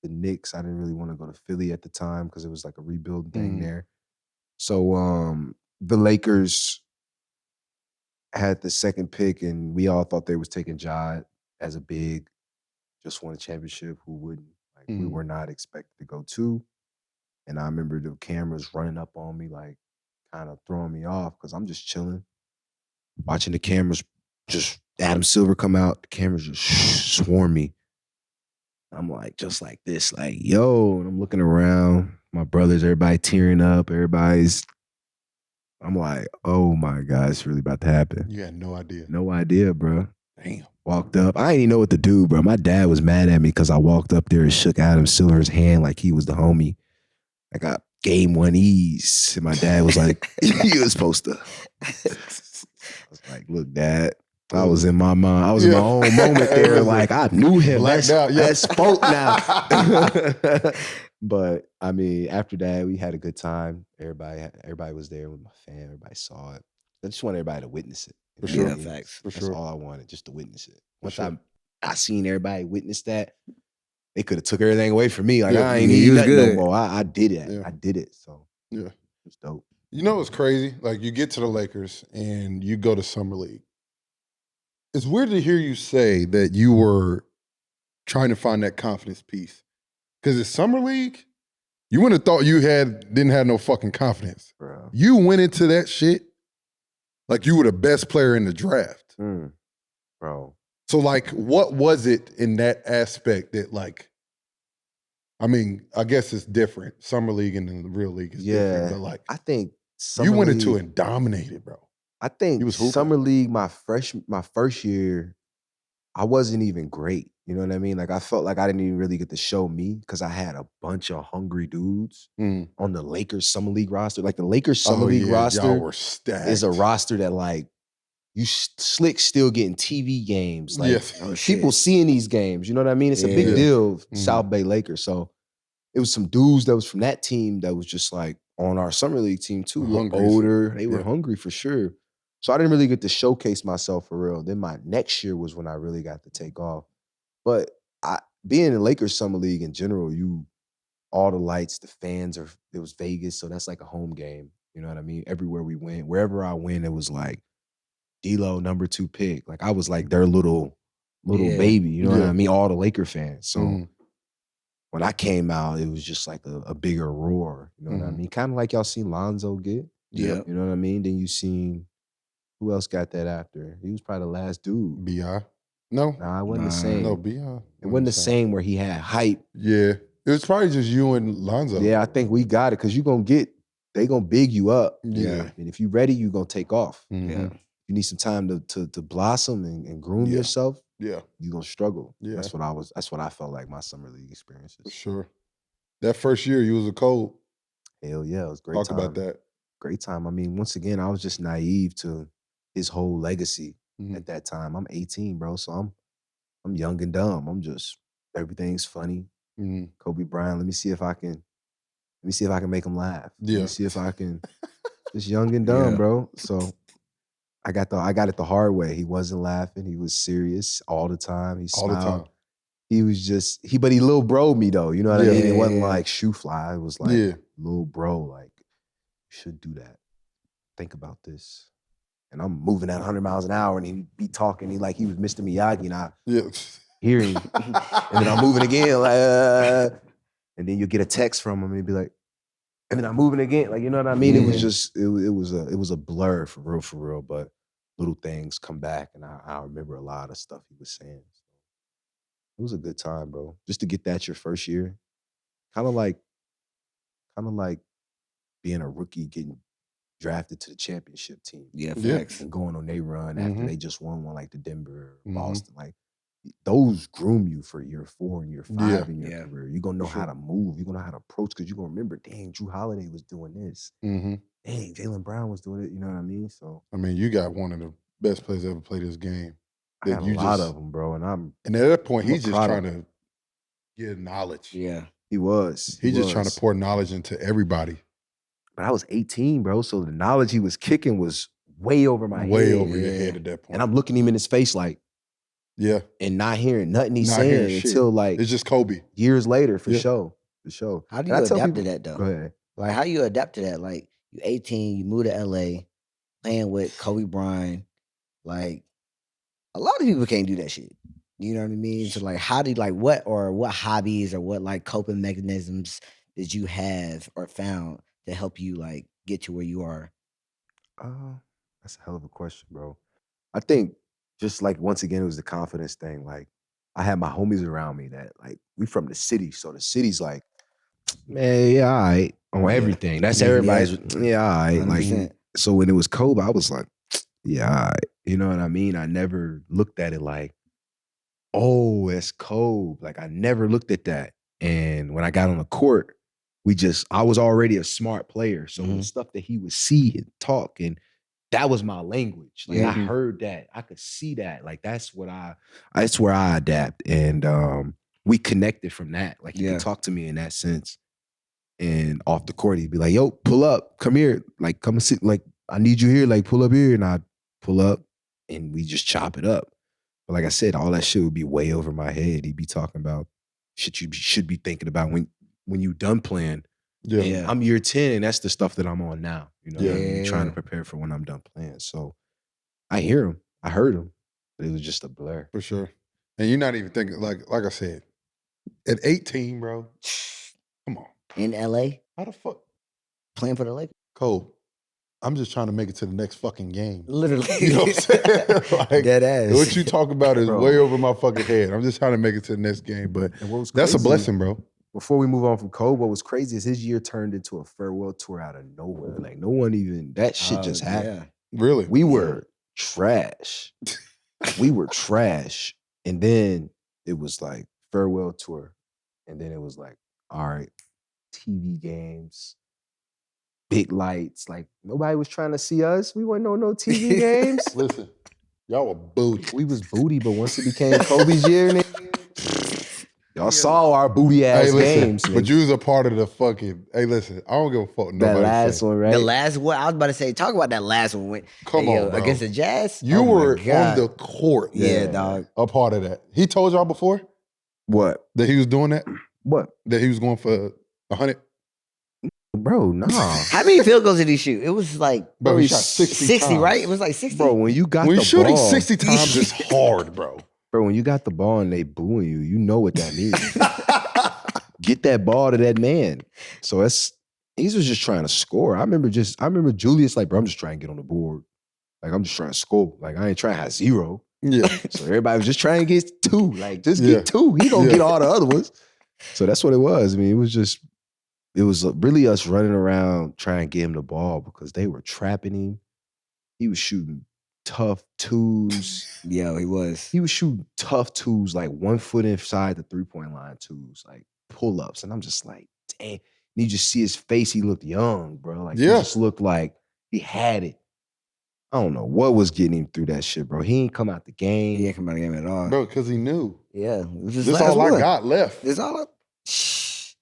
[SPEAKER 3] the Knicks. I didn't really want to go to Philly at the time because it was like a rebuild thing there. So the Lakers had the 2nd pick, and we all thought they was taking Ja as a big, just won a championship. Who wouldn't? Like we were not expected to go 2. And I remember the cameras running up on me, like kind of throwing me off because I'm just chilling, watching the cameras. Just Adam Silver come out, the cameras just swarm me. I'm like, just like this, like, yo, and I'm looking around, my brothers, everybody tearing up, I'm like, oh my God, it's really about to happen.
[SPEAKER 1] You had no idea.
[SPEAKER 3] No idea, bro.
[SPEAKER 1] Damn.
[SPEAKER 3] Walked up. I didn't even know what to do, bro. My dad was mad at me because I walked up there and shook Adam Silver's hand like he was the homie. I got game 1 ease. And my dad was like, you was supposed to. I was like, look, Dad. I was in my mind. I was in my own moment there. Like, I knew him. That spoke now. But, I mean, after that, we had a good time. Everybody was there with my fam. Everybody saw it. I just want everybody to witness it.
[SPEAKER 1] For sure.
[SPEAKER 2] Yeah, facts.
[SPEAKER 3] That's all I wanted, just to witness it. Once I seen everybody witness that, they could have took everything away from me. Like, I ain't need nothing no more. I did it.
[SPEAKER 1] Yeah.
[SPEAKER 3] I did it. So,
[SPEAKER 1] yeah,
[SPEAKER 3] it was dope.
[SPEAKER 1] You know what's crazy? Like, you get to the Lakers and you go to Summer League. It's weird to hear you say that you were trying to find that confidence piece. Because at Summer League, you wouldn't have thought you didn't have no fucking confidence.
[SPEAKER 3] Bro.
[SPEAKER 1] You went into that shit like you were the best player in the draft.
[SPEAKER 3] Bro.
[SPEAKER 1] So, like, what was it in that aspect that, like, I mean, I guess it's different. Summer League and then the real league is different. But, like,
[SPEAKER 3] I think
[SPEAKER 1] you went into it and dominated, bro.
[SPEAKER 3] I think Summer League, my first year, I wasn't even great. You know what I mean? Like, I felt like I didn't even really get to show me because I had a bunch of hungry dudes on the Lakers Summer League roster. Like, the Lakers Summer League roster
[SPEAKER 1] y'all were stacked.
[SPEAKER 3] is a roster that, like, you slick still getting TV games. Like, people seeing these games. You know what I mean? It's a big deal, South Bay Lakers. So, it was some dudes that was from that team that was just, like, on our Summer League team, too. Look older. They were hungry for sure. So I didn't really get to showcase myself for real. Then my next year was when I really got to take off. But being in Lakers Summer League in general, all the lights, the fans it was Vegas, so that's like a home game. You know what I mean? Everywhere we went, wherever I went, it was like D-Lo number 2 pick. Like I was like their little baby. You know what I mean? All the Laker fans. So when I came out, it was just like a bigger roar. You know what I mean? Kind of like y'all seen Lonzo get.
[SPEAKER 2] Yeah.
[SPEAKER 3] You know what I mean? Then you seen. Who else got that after? He was probably the last dude.
[SPEAKER 1] B.I.? No.
[SPEAKER 3] Nah, it wasn't the same.
[SPEAKER 1] No, B.I.
[SPEAKER 3] It wasn't the same where he had hype.
[SPEAKER 1] Yeah. It was probably just you and Lonzo.
[SPEAKER 3] Yeah, I think we got it because they going to big you up.
[SPEAKER 1] Yeah.
[SPEAKER 3] And if you ready, you going to take off.
[SPEAKER 1] Mm-hmm.
[SPEAKER 3] Yeah. You need some time to blossom and groom yourself.
[SPEAKER 1] Yeah.
[SPEAKER 3] You're going to struggle.
[SPEAKER 1] Yeah.
[SPEAKER 3] That's what I felt like my Summer League experiences.
[SPEAKER 1] For sure. That first year, you was a cold.
[SPEAKER 3] Hell yeah, it was a great
[SPEAKER 1] Talk
[SPEAKER 3] time.
[SPEAKER 1] about that.
[SPEAKER 3] Great time. I mean, once again, I was just naive to his whole legacy at that time. I'm 18, bro, so I'm young and dumb. I'm just everything's funny. Kobe Bryant. Let me see if I can make him laugh.
[SPEAKER 1] Yeah.
[SPEAKER 3] Let me see if I can. Just young and dumb, bro. So I got it the hard way. He wasn't laughing. He was serious all the time. He smiled. All the time. He was just but he little bro me though. You know what I mean? It wasn't like shoe fly. It was like little bro. Like you should do that. Think about this. and I'm moving at 100 miles an hour, and he'd be talking. He was Mr. Miyagi, and I
[SPEAKER 1] Yeah.
[SPEAKER 3] hear him, and then I'm moving again, and then you get a text from him, and he'd be like, and then I'm moving again, like, you know what I mean? It was just it was a blur for real. But little things come back, and I remember a lot of stuff he was saying. It was a good time, bro. Just to get that your first year, kind of like being a rookie getting drafted to the championship team.
[SPEAKER 2] Yeah, facts.
[SPEAKER 3] And going on their run after they just won one like the Denver, Boston. Like those groom you for year 4 and year 5 in your career. You're gonna know how to move. You're gonna know how to approach because you're gonna remember, dang, Drew Holiday was doing this. Dang, Jaylen Brown was doing it. You know what I mean? So
[SPEAKER 1] I mean, you got one of the best players ever played this game.
[SPEAKER 3] I had a lot of them, bro. And
[SPEAKER 1] at that point, he's just trying to get knowledge.
[SPEAKER 2] Yeah.
[SPEAKER 3] He was.
[SPEAKER 1] He's just trying to pour knowledge into everybody.
[SPEAKER 3] But I was 18, bro. So the knowledge he was kicking was way over my head.
[SPEAKER 1] Way over your head at that point.
[SPEAKER 3] And I'm looking him in his face like, and not hearing nothing he's saying until like
[SPEAKER 1] it's just Kobe.
[SPEAKER 3] Years later, for sure. For sure.
[SPEAKER 2] How do you adapt to that though?
[SPEAKER 3] Go ahead.
[SPEAKER 2] Like how you adapt to that? Like you 18, you move to LA, playing with Kobe Bryant. Like a lot of people can't do that shit. You know what I mean? So like how do you what hobbies or what like coping mechanisms did you have or found to help you like get to where you are?
[SPEAKER 3] That's a hell of a question, bro. I think just like once again, it was the confidence thing. Like I had my homies around me that like we from the city. So the city's like, man, all right, on everything. That's everybody's, all right. 100%. Like, so when it was Kobe, I was like, all right. You know what I mean? I never looked at it like, oh, it's Kobe. Like I never looked at that. And when I got on the court, I was already a smart player. So the stuff that he would see and talk, and that was my language. Like I heard that. I could see that. Like that's where I adapt. And we connected from that. Like he could talk to me in that sense. And off the court, he'd be like, yo, pull up, come here. Like come and sit, like I need you here, like pull up here. And I'd pull up and we just chop it up. But like I said, all that shit would be way over my head. He'd be talking about shit you should be thinking about when you done playing. I'm year 10, and that's the stuff that I'm on now. You know, I'm trying to prepare for when I'm done playing. So I hear him. I heard him. But it was just a blur.
[SPEAKER 1] For sure. And you're not even thinking, like I said, at 18, bro, come on.
[SPEAKER 2] In LA?
[SPEAKER 1] How the fuck?
[SPEAKER 2] Playing for the Lakers?
[SPEAKER 1] Cole, I'm just trying to make it to the next fucking game.
[SPEAKER 2] Literally.
[SPEAKER 1] You know what I'm saying? Like,
[SPEAKER 2] dead ass.
[SPEAKER 1] What you talk about is way over my fucking head. I'm just trying to make it to the next game. But that's a blessing, bro.
[SPEAKER 3] Before we move on from Kobe, what was crazy is his year turned into a farewell tour out of nowhere. Like no one even, that shit just happened.
[SPEAKER 1] Really?
[SPEAKER 3] We were trash. We were trash. And then it was like farewell tour. And then it was like, all right, TV games, big lights. Like nobody was trying to see us. We weren't on no TV games.
[SPEAKER 1] Listen, y'all were booty.
[SPEAKER 3] We was booty, but once it became Kobe's year, y'all saw our booty ass games.
[SPEAKER 1] But you was a part of the fucking. Hey, listen, I don't give a fuck.
[SPEAKER 3] That last one, right?
[SPEAKER 2] The last one. I was about to say, talk about that last one.
[SPEAKER 1] Come on, bro.
[SPEAKER 2] Against the Jazz.
[SPEAKER 1] You were on the court.
[SPEAKER 2] Yeah, dog.
[SPEAKER 1] A part of that. He told y'all before
[SPEAKER 3] what
[SPEAKER 1] that he was doing that.
[SPEAKER 3] What
[SPEAKER 1] that he was going for 100.
[SPEAKER 3] Bro, no.
[SPEAKER 2] How many field goals did he shoot? It was like
[SPEAKER 1] bro, he shot 60 times.
[SPEAKER 2] Right? It was like 60.
[SPEAKER 3] Bro, when you're
[SPEAKER 1] shooting 60 times, it's hard, bro.
[SPEAKER 3] Bro, when you got the ball and they booing you, you know what that means. Get that ball to that man. So he was just trying to score. I remember Julius like, bro, I'm just trying to get on the board. Like, I'm just trying to score. Like, I ain't trying to have 0.
[SPEAKER 1] Yeah.
[SPEAKER 3] So everybody was just trying to get 2. Like, just get 2. He don't get all the other ones. So that's what it was. I mean, it was really us running around trying to get him the ball because they were trapping him. He was shooting tough twos.
[SPEAKER 2] Yeah, he was.
[SPEAKER 3] He was shooting tough twos, like 1 foot inside the 3-point line twos, like pull-ups. And I'm just like, dang. And you just see his face. He looked young, bro. Like, he just looked like he had it. I don't know what was getting him through that shit, bro. He ain't come out the game.
[SPEAKER 2] He ain't come out the game at all.
[SPEAKER 1] Bro, because he knew.
[SPEAKER 2] Yeah.
[SPEAKER 1] This is all I got left.
[SPEAKER 2] This all up.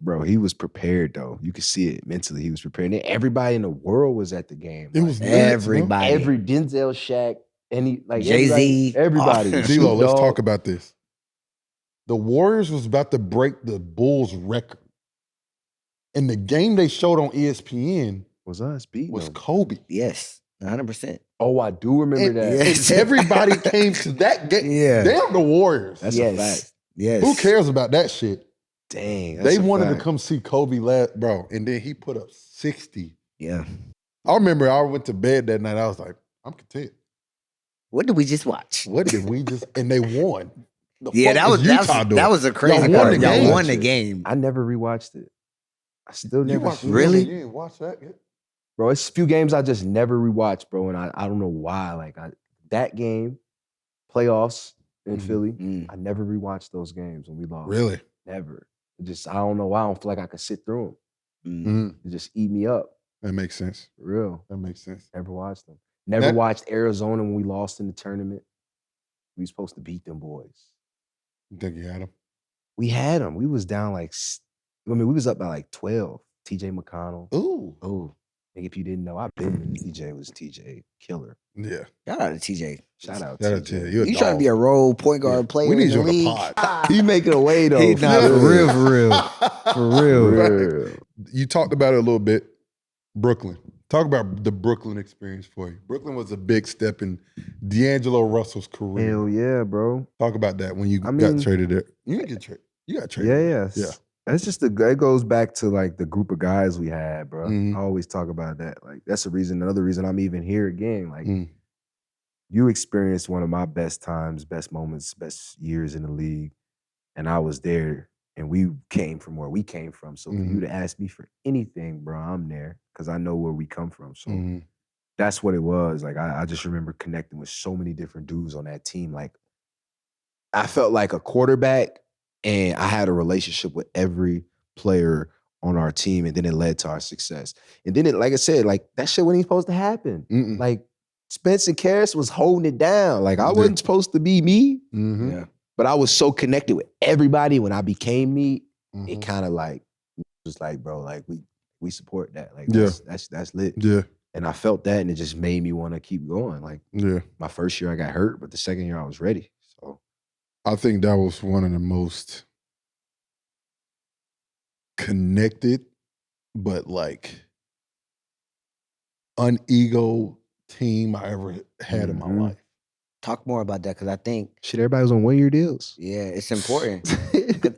[SPEAKER 3] Bro, he was prepared, though. You could see it mentally. He was prepared. And everybody in the world was at the game.
[SPEAKER 1] It was
[SPEAKER 2] everybody.
[SPEAKER 3] Every Denzel, Shaq,
[SPEAKER 2] Jay-Z.
[SPEAKER 3] Everybody.
[SPEAKER 1] D-Lo, let's talk about this. The Warriors was about to break the Bulls record. And the game they showed on ESPN
[SPEAKER 3] was us beating
[SPEAKER 1] was
[SPEAKER 3] them.
[SPEAKER 1] Kobe.
[SPEAKER 2] Yes. 100%.
[SPEAKER 3] Oh, I do remember that.
[SPEAKER 2] Yes.
[SPEAKER 1] And everybody came to that game.
[SPEAKER 2] Yeah.
[SPEAKER 1] Damn the Warriors.
[SPEAKER 3] That's a fact.
[SPEAKER 2] Yes.
[SPEAKER 1] Who cares about that shit?
[SPEAKER 3] Dang,
[SPEAKER 1] They wanted to come see Kobe last, bro, and then he put up 60.
[SPEAKER 2] Yeah.
[SPEAKER 1] I remember I went to bed that night. I was like, I'm content.
[SPEAKER 2] What did we just watch?
[SPEAKER 1] What did we just? And they won.
[SPEAKER 2] Yeah, that was a crazy
[SPEAKER 1] Y'all won
[SPEAKER 2] part.
[SPEAKER 1] the game.
[SPEAKER 2] Y'all won the game.
[SPEAKER 3] I never rewatched it. I still
[SPEAKER 1] You
[SPEAKER 3] never.
[SPEAKER 1] watched it?
[SPEAKER 2] Really?
[SPEAKER 1] You didn't watch that yet?
[SPEAKER 3] Bro, it's a few games I just never rewatched, bro, and I don't know why. Like that game, playoffs in Philly, I never rewatched those games when we lost.
[SPEAKER 1] Really?
[SPEAKER 3] Never. I don't know why. I don't feel like I could sit through them. It just eat me up.
[SPEAKER 1] That makes sense.
[SPEAKER 3] For real.
[SPEAKER 1] That makes sense.
[SPEAKER 3] Never watched them. Never watched Arizona when we lost in the tournament. We were supposed to beat them boys.
[SPEAKER 1] You think you had them?
[SPEAKER 3] We had them. We was down we was up by like 12. TJ McConnell.
[SPEAKER 1] Ooh.
[SPEAKER 3] Like if you didn't know, I've been with TJ. Was TJ killer.
[SPEAKER 1] Yeah.
[SPEAKER 2] Shout out to TJ.
[SPEAKER 3] Shout out
[SPEAKER 1] Shout out to you.
[SPEAKER 2] You trying to be a role point guard player
[SPEAKER 1] We need
[SPEAKER 2] in the
[SPEAKER 1] you on the
[SPEAKER 2] league?
[SPEAKER 1] pod.
[SPEAKER 3] He making a way though.
[SPEAKER 2] He not
[SPEAKER 3] for real.
[SPEAKER 1] For
[SPEAKER 3] real.
[SPEAKER 1] You talked about it a little bit. Brooklyn. Talk about the Brooklyn experience for you. Brooklyn was a big step in D'Angelo Russell's career.
[SPEAKER 3] Hell yeah, bro.
[SPEAKER 1] Talk about that when you got traded there. You didn't get traded. You got traded.
[SPEAKER 3] Yeah. That's just it goes back to like the group of guys we had, bro. I always talk about that. Like that's another reason I'm even here again. Like you experienced one of my best times, best moments, best years in the league. And I was there and we came from where we came from. So for you to ask me for anything, bro, I'm there because I know where we come from. So that's what it was. Like I just remember connecting with so many different dudes on that team. Like I felt like a quarterback and I had a relationship with every player on our team, and then it led to our success. And then like I said, like that shit wasn't even supposed to happen. Like Spence and Karras was holding it down. Like I wasn't supposed to be me.
[SPEAKER 2] Yeah.
[SPEAKER 3] But I was so connected with everybody when I became me, it kind of like was like, bro, like we support that. Like that's lit.
[SPEAKER 1] Yeah.
[SPEAKER 3] And I felt that and it just made me want to keep going. Like my first year I got hurt, but the second year I was ready. So
[SPEAKER 1] I think that was one of the most connected, but like unego team I ever had in my life.
[SPEAKER 2] Talk more about that because I think
[SPEAKER 3] shit, everybody was on 1-year deals.
[SPEAKER 2] Yeah, it's important.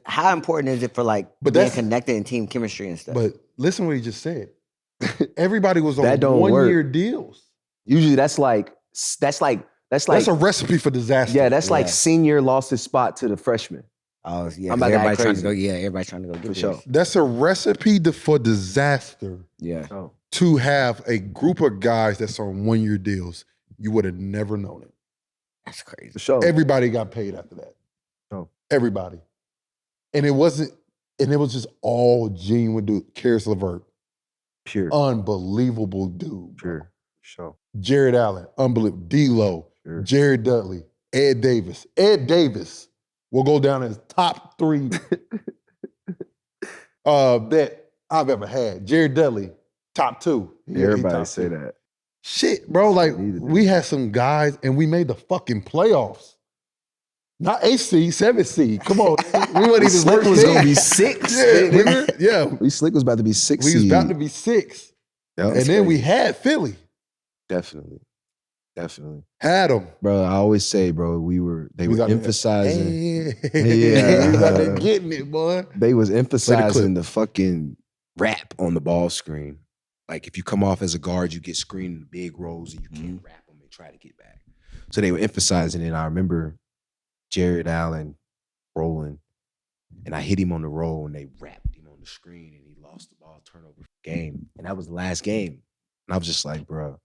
[SPEAKER 2] How important is it for like being connected and team chemistry and stuff?
[SPEAKER 1] But listen to what he just said. Everybody was on
[SPEAKER 3] That don't
[SPEAKER 1] 1-year
[SPEAKER 3] work.
[SPEAKER 1] deals.
[SPEAKER 3] Usually that's a
[SPEAKER 1] recipe for disaster.
[SPEAKER 3] Yeah, that's like senior lost his spot to the freshman.
[SPEAKER 2] Oh yeah,
[SPEAKER 3] I'm about
[SPEAKER 2] everybody
[SPEAKER 3] to
[SPEAKER 2] trying to go. Yeah, everybody trying to go get
[SPEAKER 3] For sure.
[SPEAKER 2] this.
[SPEAKER 1] That's a recipe for disaster.
[SPEAKER 2] Yeah.
[SPEAKER 1] To have a group of guys that's on 1-year deals, you would have never known it.
[SPEAKER 2] That's crazy.
[SPEAKER 3] For sure.
[SPEAKER 1] Everybody got paid after that.
[SPEAKER 3] Oh.
[SPEAKER 1] Everybody. And it was just all genuine dude. Karis LeVert.
[SPEAKER 3] Pure.
[SPEAKER 1] Unbelievable dude.
[SPEAKER 3] Pure. Sure.
[SPEAKER 1] Jared Allen. Unbelievable. D-Lo.
[SPEAKER 3] Sure.
[SPEAKER 1] Jared Dudley. Ed Davis. Ed Davis will go down as top 3 that I've ever had. Jared Dudley, top 2.
[SPEAKER 3] Everybody say that.
[SPEAKER 1] Shit, bro, like we had some guys and we made the fucking playoffs. Not 8 seed, 7 seed. Come on. We wasn't even
[SPEAKER 3] Slick was
[SPEAKER 1] team.
[SPEAKER 3] gonna be 6.
[SPEAKER 1] Yeah.
[SPEAKER 3] Slick was about to be 6
[SPEAKER 1] We was
[SPEAKER 3] seed.
[SPEAKER 1] about to be 6.
[SPEAKER 3] Yep.
[SPEAKER 1] And then we had Philly.
[SPEAKER 3] Definitely.
[SPEAKER 1] Had them.
[SPEAKER 3] Bro, I always say, bro, they were emphasizing.
[SPEAKER 1] Yeah. They're getting it, boy.
[SPEAKER 3] They was emphasizing the fucking rap on the ball screen. Like if you come off as a guard, you get screened in big roles and you can't wrap them and try to get back. So they were emphasizing it. I remember Jared Allen rolling and I hit him on the roll and they wrapped him on the screen and he lost the ball turnover game. And that was the last game. And I was just like, bro,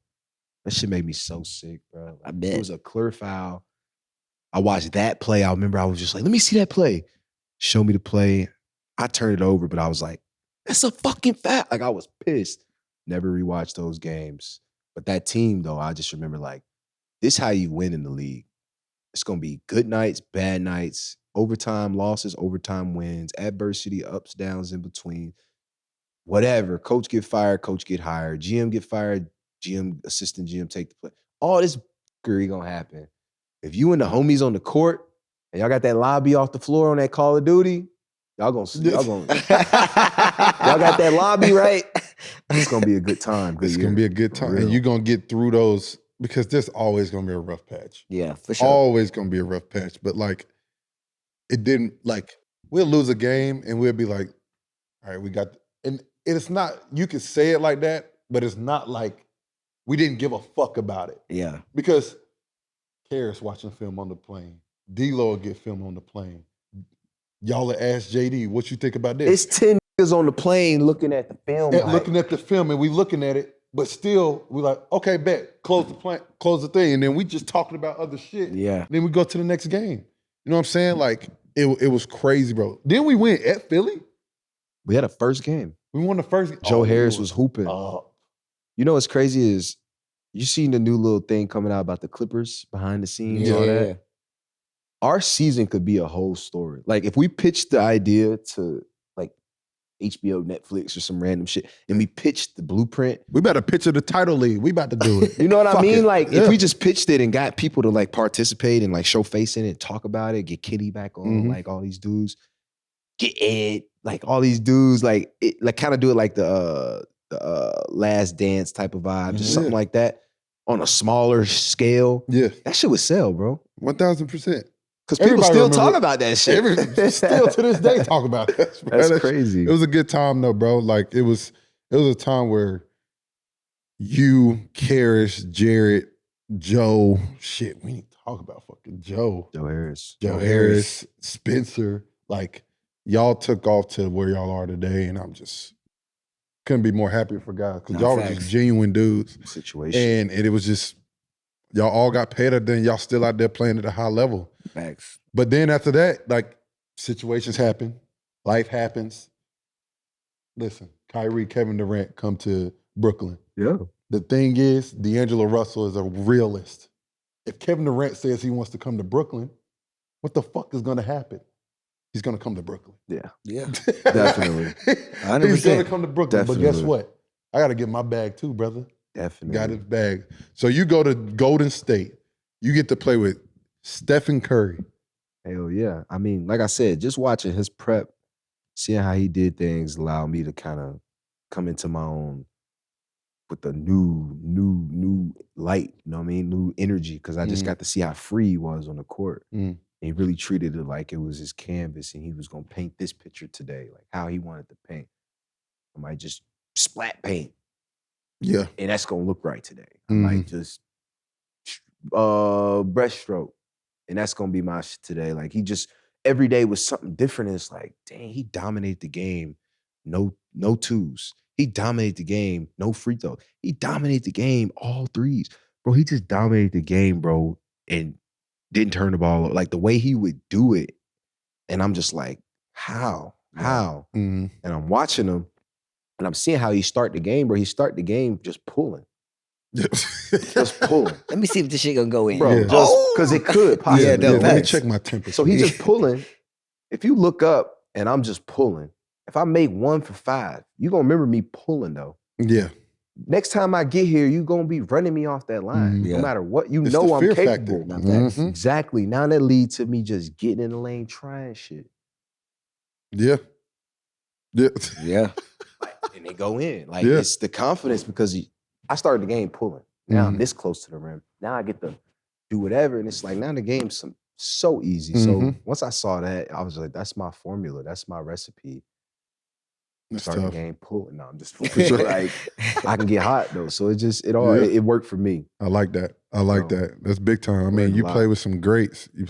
[SPEAKER 3] that shit made me so sick, bro. Like,
[SPEAKER 2] I bet.
[SPEAKER 3] It was a clear foul. I watched that play. I remember I was just like, let me see that play. Show me the play. I turned it over, but I was like, that's a fucking foul. Like I was pissed. Never rewatched those games. But that team, though, I just remember like, this is how you win in the league. It's going to be good nights, bad nights, overtime losses, overtime wins, adversity, ups, downs in between. Whatever. Coach get fired, coach get hired. GM get fired, assistant GM take the play. All this fuckery going to happen. If you and the homies on the court and y'all got that lobby off the floor on that Call of Duty, y'all got that lobby right. It's gonna be a good time.
[SPEAKER 1] It's gonna be a good time, and you're gonna get through those because there's always gonna be a rough patch.
[SPEAKER 2] Yeah, for sure.
[SPEAKER 1] Always gonna be a rough patch, but like it didn't like we'll lose a game and we'll be like, all right, we got, and it's not. You can say it like that, but it's not like we didn't give a fuck about it.
[SPEAKER 2] Yeah,
[SPEAKER 1] because Karis watching film on the plane, D-Lo will get film on the plane. Y'all will ask JD, what you think about this?
[SPEAKER 3] It's 10 niggas on the plane looking at the film.
[SPEAKER 1] Looking at the film, and we looking at it, but still, we like, okay, bet, close the thing, and then we just talking about other shit.
[SPEAKER 2] yeah.
[SPEAKER 1] Then we go to the next game. You know what I'm saying? Like, it was crazy, bro. Then we went at Philly.
[SPEAKER 3] We had a first game.
[SPEAKER 1] We won the first game.
[SPEAKER 3] Joe Harris was hooping. You know what's crazy is you seen the new little thing coming out about the Clippers behind the scenes, all that.
[SPEAKER 2] Yeah.
[SPEAKER 3] Our season could be a whole story. Like if we pitched the idea to like HBO, Netflix, or some random shit, and we pitched the blueprint.
[SPEAKER 1] We better picture the Tidal League. We about to do it.
[SPEAKER 3] You know what I mean?
[SPEAKER 1] It.
[SPEAKER 3] Like if we just pitched it and got people to like participate and like show face in it, talk about it, get Kitty back on, like all these dudes, get Ed, like all these dudes, like it, like kind of do it like the Last Dance type of vibe, just something like that on a smaller scale.
[SPEAKER 1] Yeah,
[SPEAKER 3] that shit would sell, bro.
[SPEAKER 1] 1000%.
[SPEAKER 3] Because people still talk about that shit.
[SPEAKER 1] Still to this day talk about it.
[SPEAKER 3] That's crazy.
[SPEAKER 1] It was a good time though, bro. Like it was a time where you, Karis, Jared, Joe, shit, we need to talk about fucking Joe.
[SPEAKER 3] Joe
[SPEAKER 1] Harris, Spencer. Like y'all took off to where y'all are today, and I'm just couldn't be more happy for guys because y'all were just genuine dudes.
[SPEAKER 3] Situation.
[SPEAKER 1] And it was just y'all all got paid, then y'all still out there playing at a high level.
[SPEAKER 2] Facts.
[SPEAKER 1] But then after that, like situations happen, life happens. Listen, Kyrie, Kevin Durant come to Brooklyn.
[SPEAKER 3] Yeah.
[SPEAKER 1] The thing is, D'Angelo Russell is a realist. If Kevin Durant says he wants to come to Brooklyn, what the fuck is gonna happen? He's gonna come to Brooklyn.
[SPEAKER 3] Yeah.
[SPEAKER 2] Yeah.
[SPEAKER 3] Definitely.
[SPEAKER 2] 100%.
[SPEAKER 1] He's gonna come to Brooklyn.
[SPEAKER 3] Definitely.
[SPEAKER 1] But guess what? I gotta get my bag too, brother.
[SPEAKER 3] Definitely.
[SPEAKER 1] Got his bag. So you go to Golden State. You get to play with Stephen Curry.
[SPEAKER 3] Hell yeah. I mean, like I said, just watching his prep, seeing how he did things allowed me to kind of come into my own with a new light, you know what I mean? New energy, because I just got to see how free he was on the court. And he really treated it like it was his canvas and he was going to paint this picture today, like how he wanted to paint. I might just splat paint.
[SPEAKER 1] Yeah.
[SPEAKER 3] And that's going to look right today. I might just breaststroke. And that's going to be my shit today. Like he just, every day was something different. And it's like, dang, he dominated the game. No twos. He dominated the game. No free throw. He dominated the game. All threes. Bro, he just dominated the game, bro. And didn't turn the ball over. Like the way he would do it. And I'm just like, how? And I'm watching him. And I'm seeing how he start the game, bro. He start the game just pulling. Just pulling.
[SPEAKER 2] Let me see if this shit gonna go in.
[SPEAKER 3] Bro, just because it could possibly.
[SPEAKER 1] Let me check my temperature.
[SPEAKER 3] So he's just pulling. If you look up and I'm just pulling, if I make 1 for 5, you're going to remember me pulling though.
[SPEAKER 1] Yeah.
[SPEAKER 3] Next time I get here, you're going to be running me off that line. No matter what,
[SPEAKER 1] It's
[SPEAKER 3] know
[SPEAKER 1] the
[SPEAKER 3] I'm
[SPEAKER 1] fear
[SPEAKER 3] capable.
[SPEAKER 1] factor.
[SPEAKER 3] Exactly. Now that leads to me just getting in the lane, trying shit.
[SPEAKER 1] Yeah.
[SPEAKER 2] Yeah.
[SPEAKER 3] And they go in. Like it's the confidence because I started the game pulling. Now I'm this close to the rim. Now I get to do whatever. And it's like, now the game's so easy. So once I saw that, I was like, that's my formula. That's my recipe. Start the game pulling. No, I'm just for sure. Like I can get hot though. So it worked for me.
[SPEAKER 1] I like that. That's big time. I mean, you play with some greats. You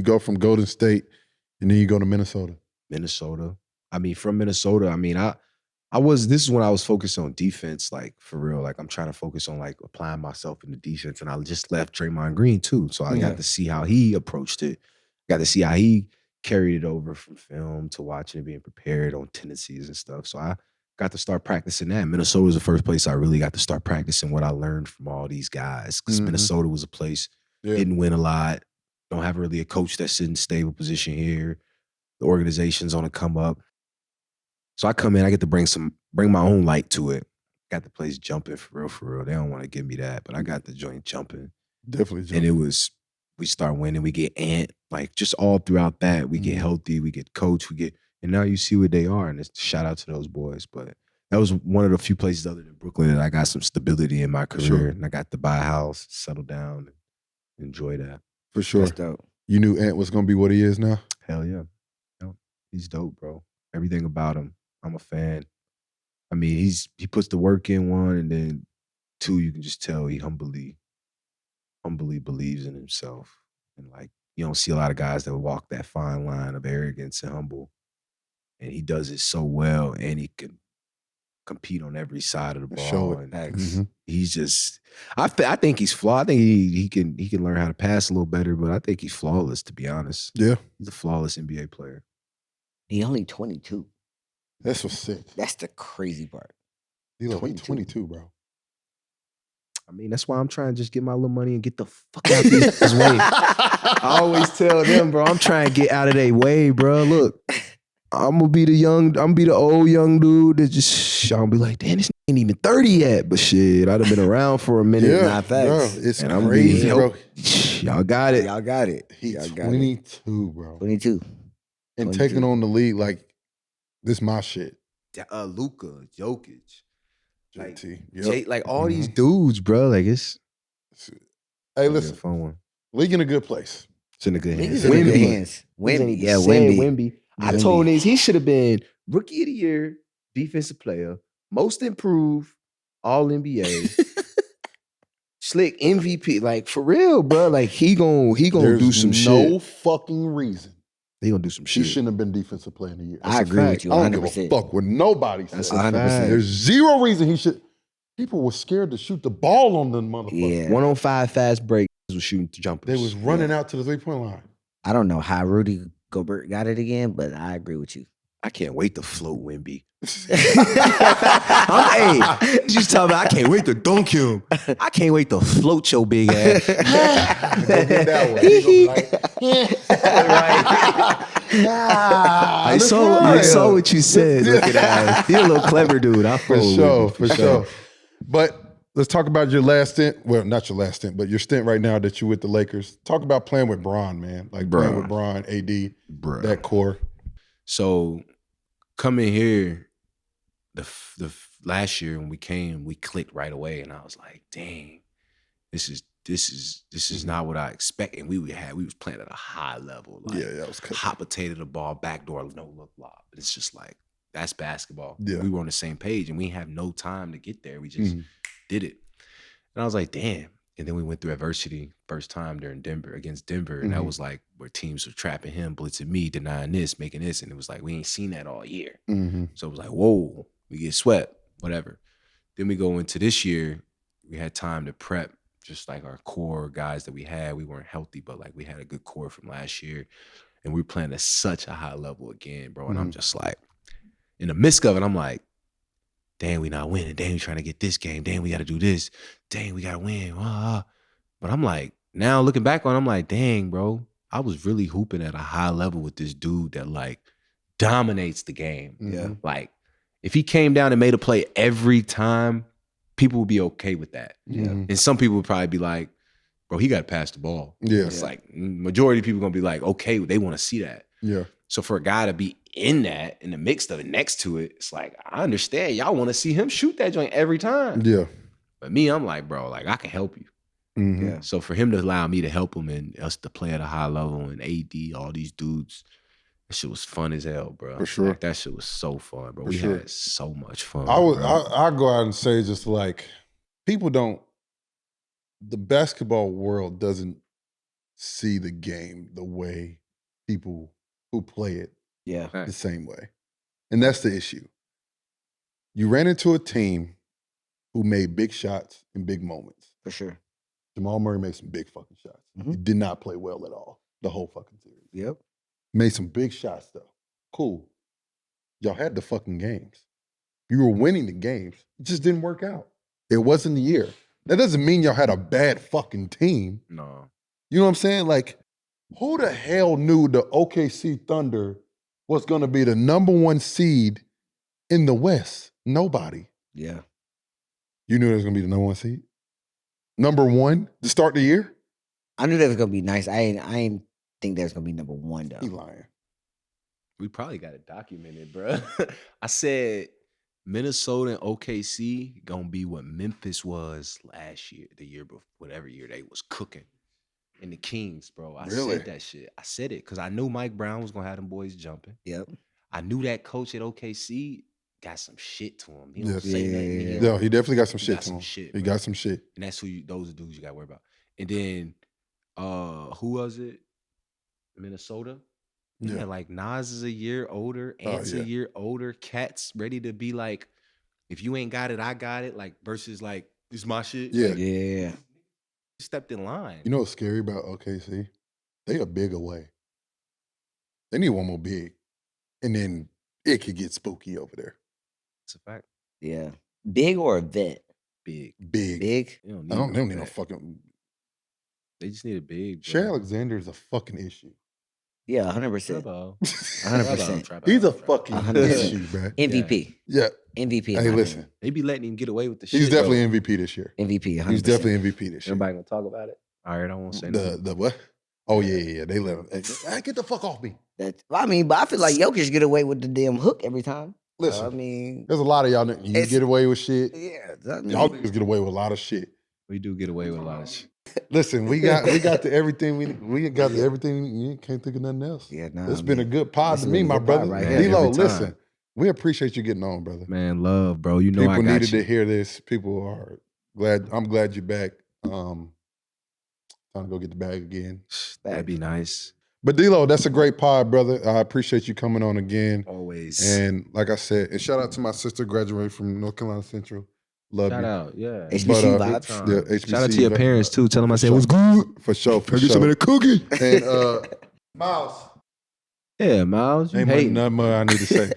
[SPEAKER 1] go from Golden State and then you go to Minnesota.
[SPEAKER 3] I mean, from Minnesota, I mean, this is when I was focused on defense, like for real. Like I'm trying to focus on like applying myself in the defense. And I just left Draymond Green too. So I got to see how he approached it. Got to see how he carried it over from film to watching it, being prepared on tendencies and stuff. So I got to start practicing that. Minnesota was the first place I really got to start practicing what I learned from all these guys. Because Minnesota was a place, didn't win a lot, don't have really a coach that's in stable position here. The organization's on a come up. So I come in, I get to bring my own light to it. Got the place jumping for real. They don't want to give me that, but I got the joint jumping.
[SPEAKER 1] Definitely jumping.
[SPEAKER 3] And it was, we start winning, we get like just all throughout that, we get healthy, we get coached, and now you see what they are, and it's shout out to those boys. But That was one of the few places other than Brooklyn that I got some stability in my career.
[SPEAKER 1] Sure.
[SPEAKER 3] And I got to buy a house, settle down, and enjoy that.
[SPEAKER 1] For sure.
[SPEAKER 2] That's dope.
[SPEAKER 1] You knew Ant was going to be what he is now?
[SPEAKER 3] Hell yeah. He's dope, bro. Everything about him. I'm a fan. I mean, he puts the work in, one, and then two, you can just tell he humbly believes in himself. And like, you don't see a lot of guys that walk that fine line of arrogance and humble. And he does it so well, and he can compete on every side of the ball.
[SPEAKER 1] Show it.
[SPEAKER 3] And he's just, I think he's flawed. I think he can learn how to pass a little better, but I think he's flawless, to be honest.
[SPEAKER 1] Yeah.
[SPEAKER 3] He's a flawless NBA player.
[SPEAKER 2] He only 22.
[SPEAKER 1] That's what's sick.
[SPEAKER 2] That's the crazy part.
[SPEAKER 1] He's 22, bro.
[SPEAKER 3] I mean, that's why I'm trying to just get my little money and get the fuck out this way. I always tell them, bro, I'm trying to get out of their way, bro. Look, I'm gonna be the old young dude that just, I'm gonna be like, damn, this ain't even 30 yet. But shit, I'd have been around for a minute.
[SPEAKER 1] Yeah,
[SPEAKER 2] Not facts.
[SPEAKER 1] bro, it's
[SPEAKER 3] And
[SPEAKER 1] crazy, bro.
[SPEAKER 3] Y'all got it.
[SPEAKER 2] Y'all got it.
[SPEAKER 1] He's
[SPEAKER 2] Y'all got
[SPEAKER 1] 22, bro.
[SPEAKER 2] 22.
[SPEAKER 1] And
[SPEAKER 2] 22.
[SPEAKER 1] taking on the league, like, this my shit.
[SPEAKER 3] Luka, Jokic, like,
[SPEAKER 1] JT. Yep.
[SPEAKER 3] like all these dudes, bro. Like it's
[SPEAKER 1] Hey,
[SPEAKER 3] a
[SPEAKER 1] listen,
[SPEAKER 3] fun one.
[SPEAKER 1] league in a good place.
[SPEAKER 3] It's in a good hands.
[SPEAKER 2] Niggas in good hands. Wemby. Yeah, Wemby.
[SPEAKER 3] Wemby. I told niggas he should have been rookie of the year, defensive player, most improved, all NBA, slick MVP. Like for real, bro. Like he gonna do some shit.
[SPEAKER 1] No fucking reason
[SPEAKER 3] He gonna do some
[SPEAKER 1] he
[SPEAKER 3] shit.
[SPEAKER 1] shouldn't have been defensive player of the year.
[SPEAKER 2] I agree with you
[SPEAKER 1] I don't
[SPEAKER 2] 100%.
[SPEAKER 1] give a fuck what nobody
[SPEAKER 3] That's
[SPEAKER 1] says.
[SPEAKER 3] a
[SPEAKER 2] 100%.
[SPEAKER 3] fact.
[SPEAKER 1] There's zero reason he should. People were scared to shoot the ball on them motherfuckers.
[SPEAKER 2] Yeah.
[SPEAKER 3] 1-on-5 fast break was shooting jumpers.
[SPEAKER 1] They was running out to the 3-point line.
[SPEAKER 2] I don't know how Rudy Gobert got it again, but I agree with you.
[SPEAKER 3] I can't wait to float Wemby. Just tell me I can't wait to dunk him. I can't wait to float your big ass.
[SPEAKER 1] Go get that one. He gonna be like,
[SPEAKER 3] I saw what you said. Look at that. You're a little clever dude. I
[SPEAKER 1] For sure. But let's talk about your last stint. Well, not your last stint, but your stint right now that you with the Lakers. Talk about playing with Bron, man. Like playing with Bron, AD, that core.
[SPEAKER 3] So coming here, the last year when we came, we clicked right away, and I was like, dang, this is not what I expect. And we was playing at a high level, like
[SPEAKER 1] that was cooking.
[SPEAKER 3] hot potato the ball, backdoor, no look lob. It's just like that's basketball.
[SPEAKER 1] Yeah.
[SPEAKER 3] We were on the same page, and we have no time to get there. We just did it, and I was like, damn. And then we went through adversity first time during against Denver. And that was like where teams were trapping him, blitzing me, denying this, making this. And it was like, we ain't seen that all year. So it was like, whoa, we get swept, whatever. Then we go into this year, we had time to prep, just like our core guys that we had. We weren't healthy, but like we had a good core from last year. And we were playing at such a high level again, bro. And I'm just like, in the midst of it, I'm like, dang, we not winning. Dang, we trying to get this game. Dang, we got to do this. Dang, we got to win. But I'm like, now looking back on it, I'm like, dang, bro, I was really hooping at a high level with this dude that like dominates the game.
[SPEAKER 1] Yeah.
[SPEAKER 3] Like, if he came down and made a play every time, people would be okay with that.
[SPEAKER 2] Yeah.
[SPEAKER 3] And some people would probably be like, bro, he got to pass the ball.
[SPEAKER 1] Yeah.
[SPEAKER 3] It's like, majority of people going to be like, okay, they want to see that.
[SPEAKER 1] Yeah.
[SPEAKER 3] So for a guy to be in that, in the mix of it, next to it, it's like, I understand. Y'all want to see him shoot that joint every time.
[SPEAKER 1] Yeah.
[SPEAKER 3] But me, I'm like, bro, like I can help you.
[SPEAKER 1] Yeah.
[SPEAKER 3] So for him to allow me to help him and us to play at a high level and AD, all these dudes, that shit was fun as hell, bro.
[SPEAKER 1] For sure.
[SPEAKER 3] Like, that shit was so fun, bro. We had so much fun.
[SPEAKER 1] I go out and say just like, people don't, the basketball world doesn't see the game the way people who play it the same way. And that's the issue. You ran into a team who made big shots in big moments.
[SPEAKER 2] For sure.
[SPEAKER 1] Jamal Murray made some big fucking shots. He did not play well at all the whole fucking series.
[SPEAKER 2] Yep.
[SPEAKER 1] Made some big shots though. Cool. Y'all had the fucking games. You were winning the games. It just didn't work out. It wasn't the year. That doesn't mean y'all had a bad fucking team.
[SPEAKER 3] No.
[SPEAKER 1] You know what I'm saying? Like, who the hell knew the OKC Thunder was going to be the #1 seed in the West? Nobody.
[SPEAKER 2] Yeah.
[SPEAKER 1] You knew it was going to be the #1 seed? #1 to start the year?
[SPEAKER 2] I knew that was gonna be nice. I ain't think that was gonna be #1 though.
[SPEAKER 1] He lying.
[SPEAKER 3] We probably got it documented, bro. I said Minnesota and OKC gonna be what Memphis was last year, the year before, whatever year they was cooking. And the Kings, bro. I
[SPEAKER 1] Really?
[SPEAKER 3] said that shit. I said it because I knew Mike Brown was gonna have them boys jumping.
[SPEAKER 2] Yep.
[SPEAKER 3] I knew that coach at OKC got some shit to him. He don't
[SPEAKER 1] Yes.
[SPEAKER 3] say nothing.
[SPEAKER 2] Yeah.
[SPEAKER 1] No, he definitely got some
[SPEAKER 3] He
[SPEAKER 1] shit
[SPEAKER 3] got
[SPEAKER 1] to
[SPEAKER 3] some
[SPEAKER 1] him.
[SPEAKER 3] shit,
[SPEAKER 1] He
[SPEAKER 3] bro.
[SPEAKER 1] got some shit.
[SPEAKER 3] And that's those are dudes you gotta worry about. And then who was it? Minnesota. Yeah, like Nas is a year older, Ant's a year older, Cat's ready to be like, if you ain't got it, I got it. Like versus like, this my shit.
[SPEAKER 1] Yeah.
[SPEAKER 3] Like,
[SPEAKER 2] Yeah.
[SPEAKER 3] stepped in line.
[SPEAKER 1] You know what's scary about OKC? They a big away. They need one more big. And then it could get spooky over there.
[SPEAKER 3] It's a fact.
[SPEAKER 2] Yeah. Big or a vet?
[SPEAKER 3] Big.
[SPEAKER 1] Big.
[SPEAKER 2] Big?
[SPEAKER 3] They don't need,
[SPEAKER 1] They don't need no
[SPEAKER 3] vet.
[SPEAKER 1] fucking.
[SPEAKER 3] They just need a big.
[SPEAKER 1] Shea
[SPEAKER 3] bro.
[SPEAKER 1] Alexander is a fucking issue.
[SPEAKER 2] Yeah, 100%.
[SPEAKER 3] Trouble.
[SPEAKER 2] 100%.
[SPEAKER 3] Trouble.
[SPEAKER 1] He's a fucking
[SPEAKER 2] 100%.
[SPEAKER 1] issue, bro.
[SPEAKER 2] MVP.
[SPEAKER 1] Yeah.
[SPEAKER 2] MVP.
[SPEAKER 1] Hey, listen.
[SPEAKER 3] They be letting him get away with the shit.
[SPEAKER 1] He's definitely
[SPEAKER 3] though.
[SPEAKER 1] MVP this year.
[SPEAKER 2] MVP. 100%.
[SPEAKER 1] He's definitely MVP this year.
[SPEAKER 3] Everybody gonna talk about it. All right, I won't say nothing.
[SPEAKER 1] The what? Oh, yeah. They let him. Hey, get the fuck off me.
[SPEAKER 2] But I feel like Jokic get away with the damn hook every time.
[SPEAKER 1] Listen,
[SPEAKER 2] I mean,
[SPEAKER 1] there's a lot of y'all that you get away with shit.
[SPEAKER 2] yeah.
[SPEAKER 1] Y'all niggas get away with a lot of shit.
[SPEAKER 3] We do get away with a lot of shit.
[SPEAKER 1] Listen, we got to everything we got to everything. You can't think of nothing else.
[SPEAKER 2] Yeah, nah,
[SPEAKER 1] It's been a good pod
[SPEAKER 2] it's
[SPEAKER 1] to
[SPEAKER 2] a
[SPEAKER 1] me,
[SPEAKER 2] really
[SPEAKER 1] my
[SPEAKER 2] good pod
[SPEAKER 1] brother.
[SPEAKER 2] right
[SPEAKER 3] here.
[SPEAKER 1] D-Lo,
[SPEAKER 3] Every time.
[SPEAKER 1] listen, we appreciate you getting on, brother.
[SPEAKER 3] Man, love, bro. You know
[SPEAKER 1] People
[SPEAKER 3] I got
[SPEAKER 1] needed
[SPEAKER 3] you.
[SPEAKER 1] to hear this. People are glad. I'm glad you're back. Time to go get the bag again.
[SPEAKER 3] That'd be nice.
[SPEAKER 1] But D-Lo, that's a great pod, brother. I appreciate you coming on again.
[SPEAKER 3] Always.
[SPEAKER 1] And like I said, and shout out to my sister graduating from North Carolina Central. Love
[SPEAKER 3] Shout
[SPEAKER 1] you.
[SPEAKER 3] out, yeah.
[SPEAKER 2] HBC
[SPEAKER 1] But,
[SPEAKER 2] vibes.
[SPEAKER 1] Yeah, HBC
[SPEAKER 3] Shout out to your
[SPEAKER 1] vibes.
[SPEAKER 3] parents too. Tell them I
[SPEAKER 1] For
[SPEAKER 3] said
[SPEAKER 1] sure.
[SPEAKER 3] what's good.
[SPEAKER 1] For sure. For
[SPEAKER 3] Heard you some of
[SPEAKER 1] sure.
[SPEAKER 3] the cookie.
[SPEAKER 1] And Miles,
[SPEAKER 3] Yeah, Miles. You
[SPEAKER 1] ain't
[SPEAKER 3] hating.
[SPEAKER 1] nothing more I need to say.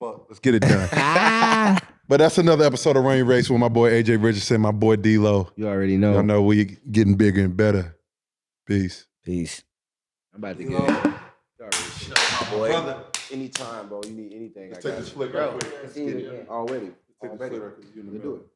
[SPEAKER 1] Well, let's get it done. But that's another episode of Rain Race with my boy AJ Richardson, my boy D-Lo.
[SPEAKER 3] You already know.
[SPEAKER 1] Y'all know we getting bigger and better. Peace.
[SPEAKER 2] Peace.
[SPEAKER 3] I'm about to get it. My boy. Brother. Anytime, bro. You need anything.
[SPEAKER 1] Let's
[SPEAKER 3] I
[SPEAKER 1] take
[SPEAKER 3] got
[SPEAKER 1] this
[SPEAKER 3] you.
[SPEAKER 1] flick right quick.
[SPEAKER 3] Let's get it. Already.
[SPEAKER 1] Take this flick right quick. You in the
[SPEAKER 3] Let's
[SPEAKER 1] middle.
[SPEAKER 3] do it.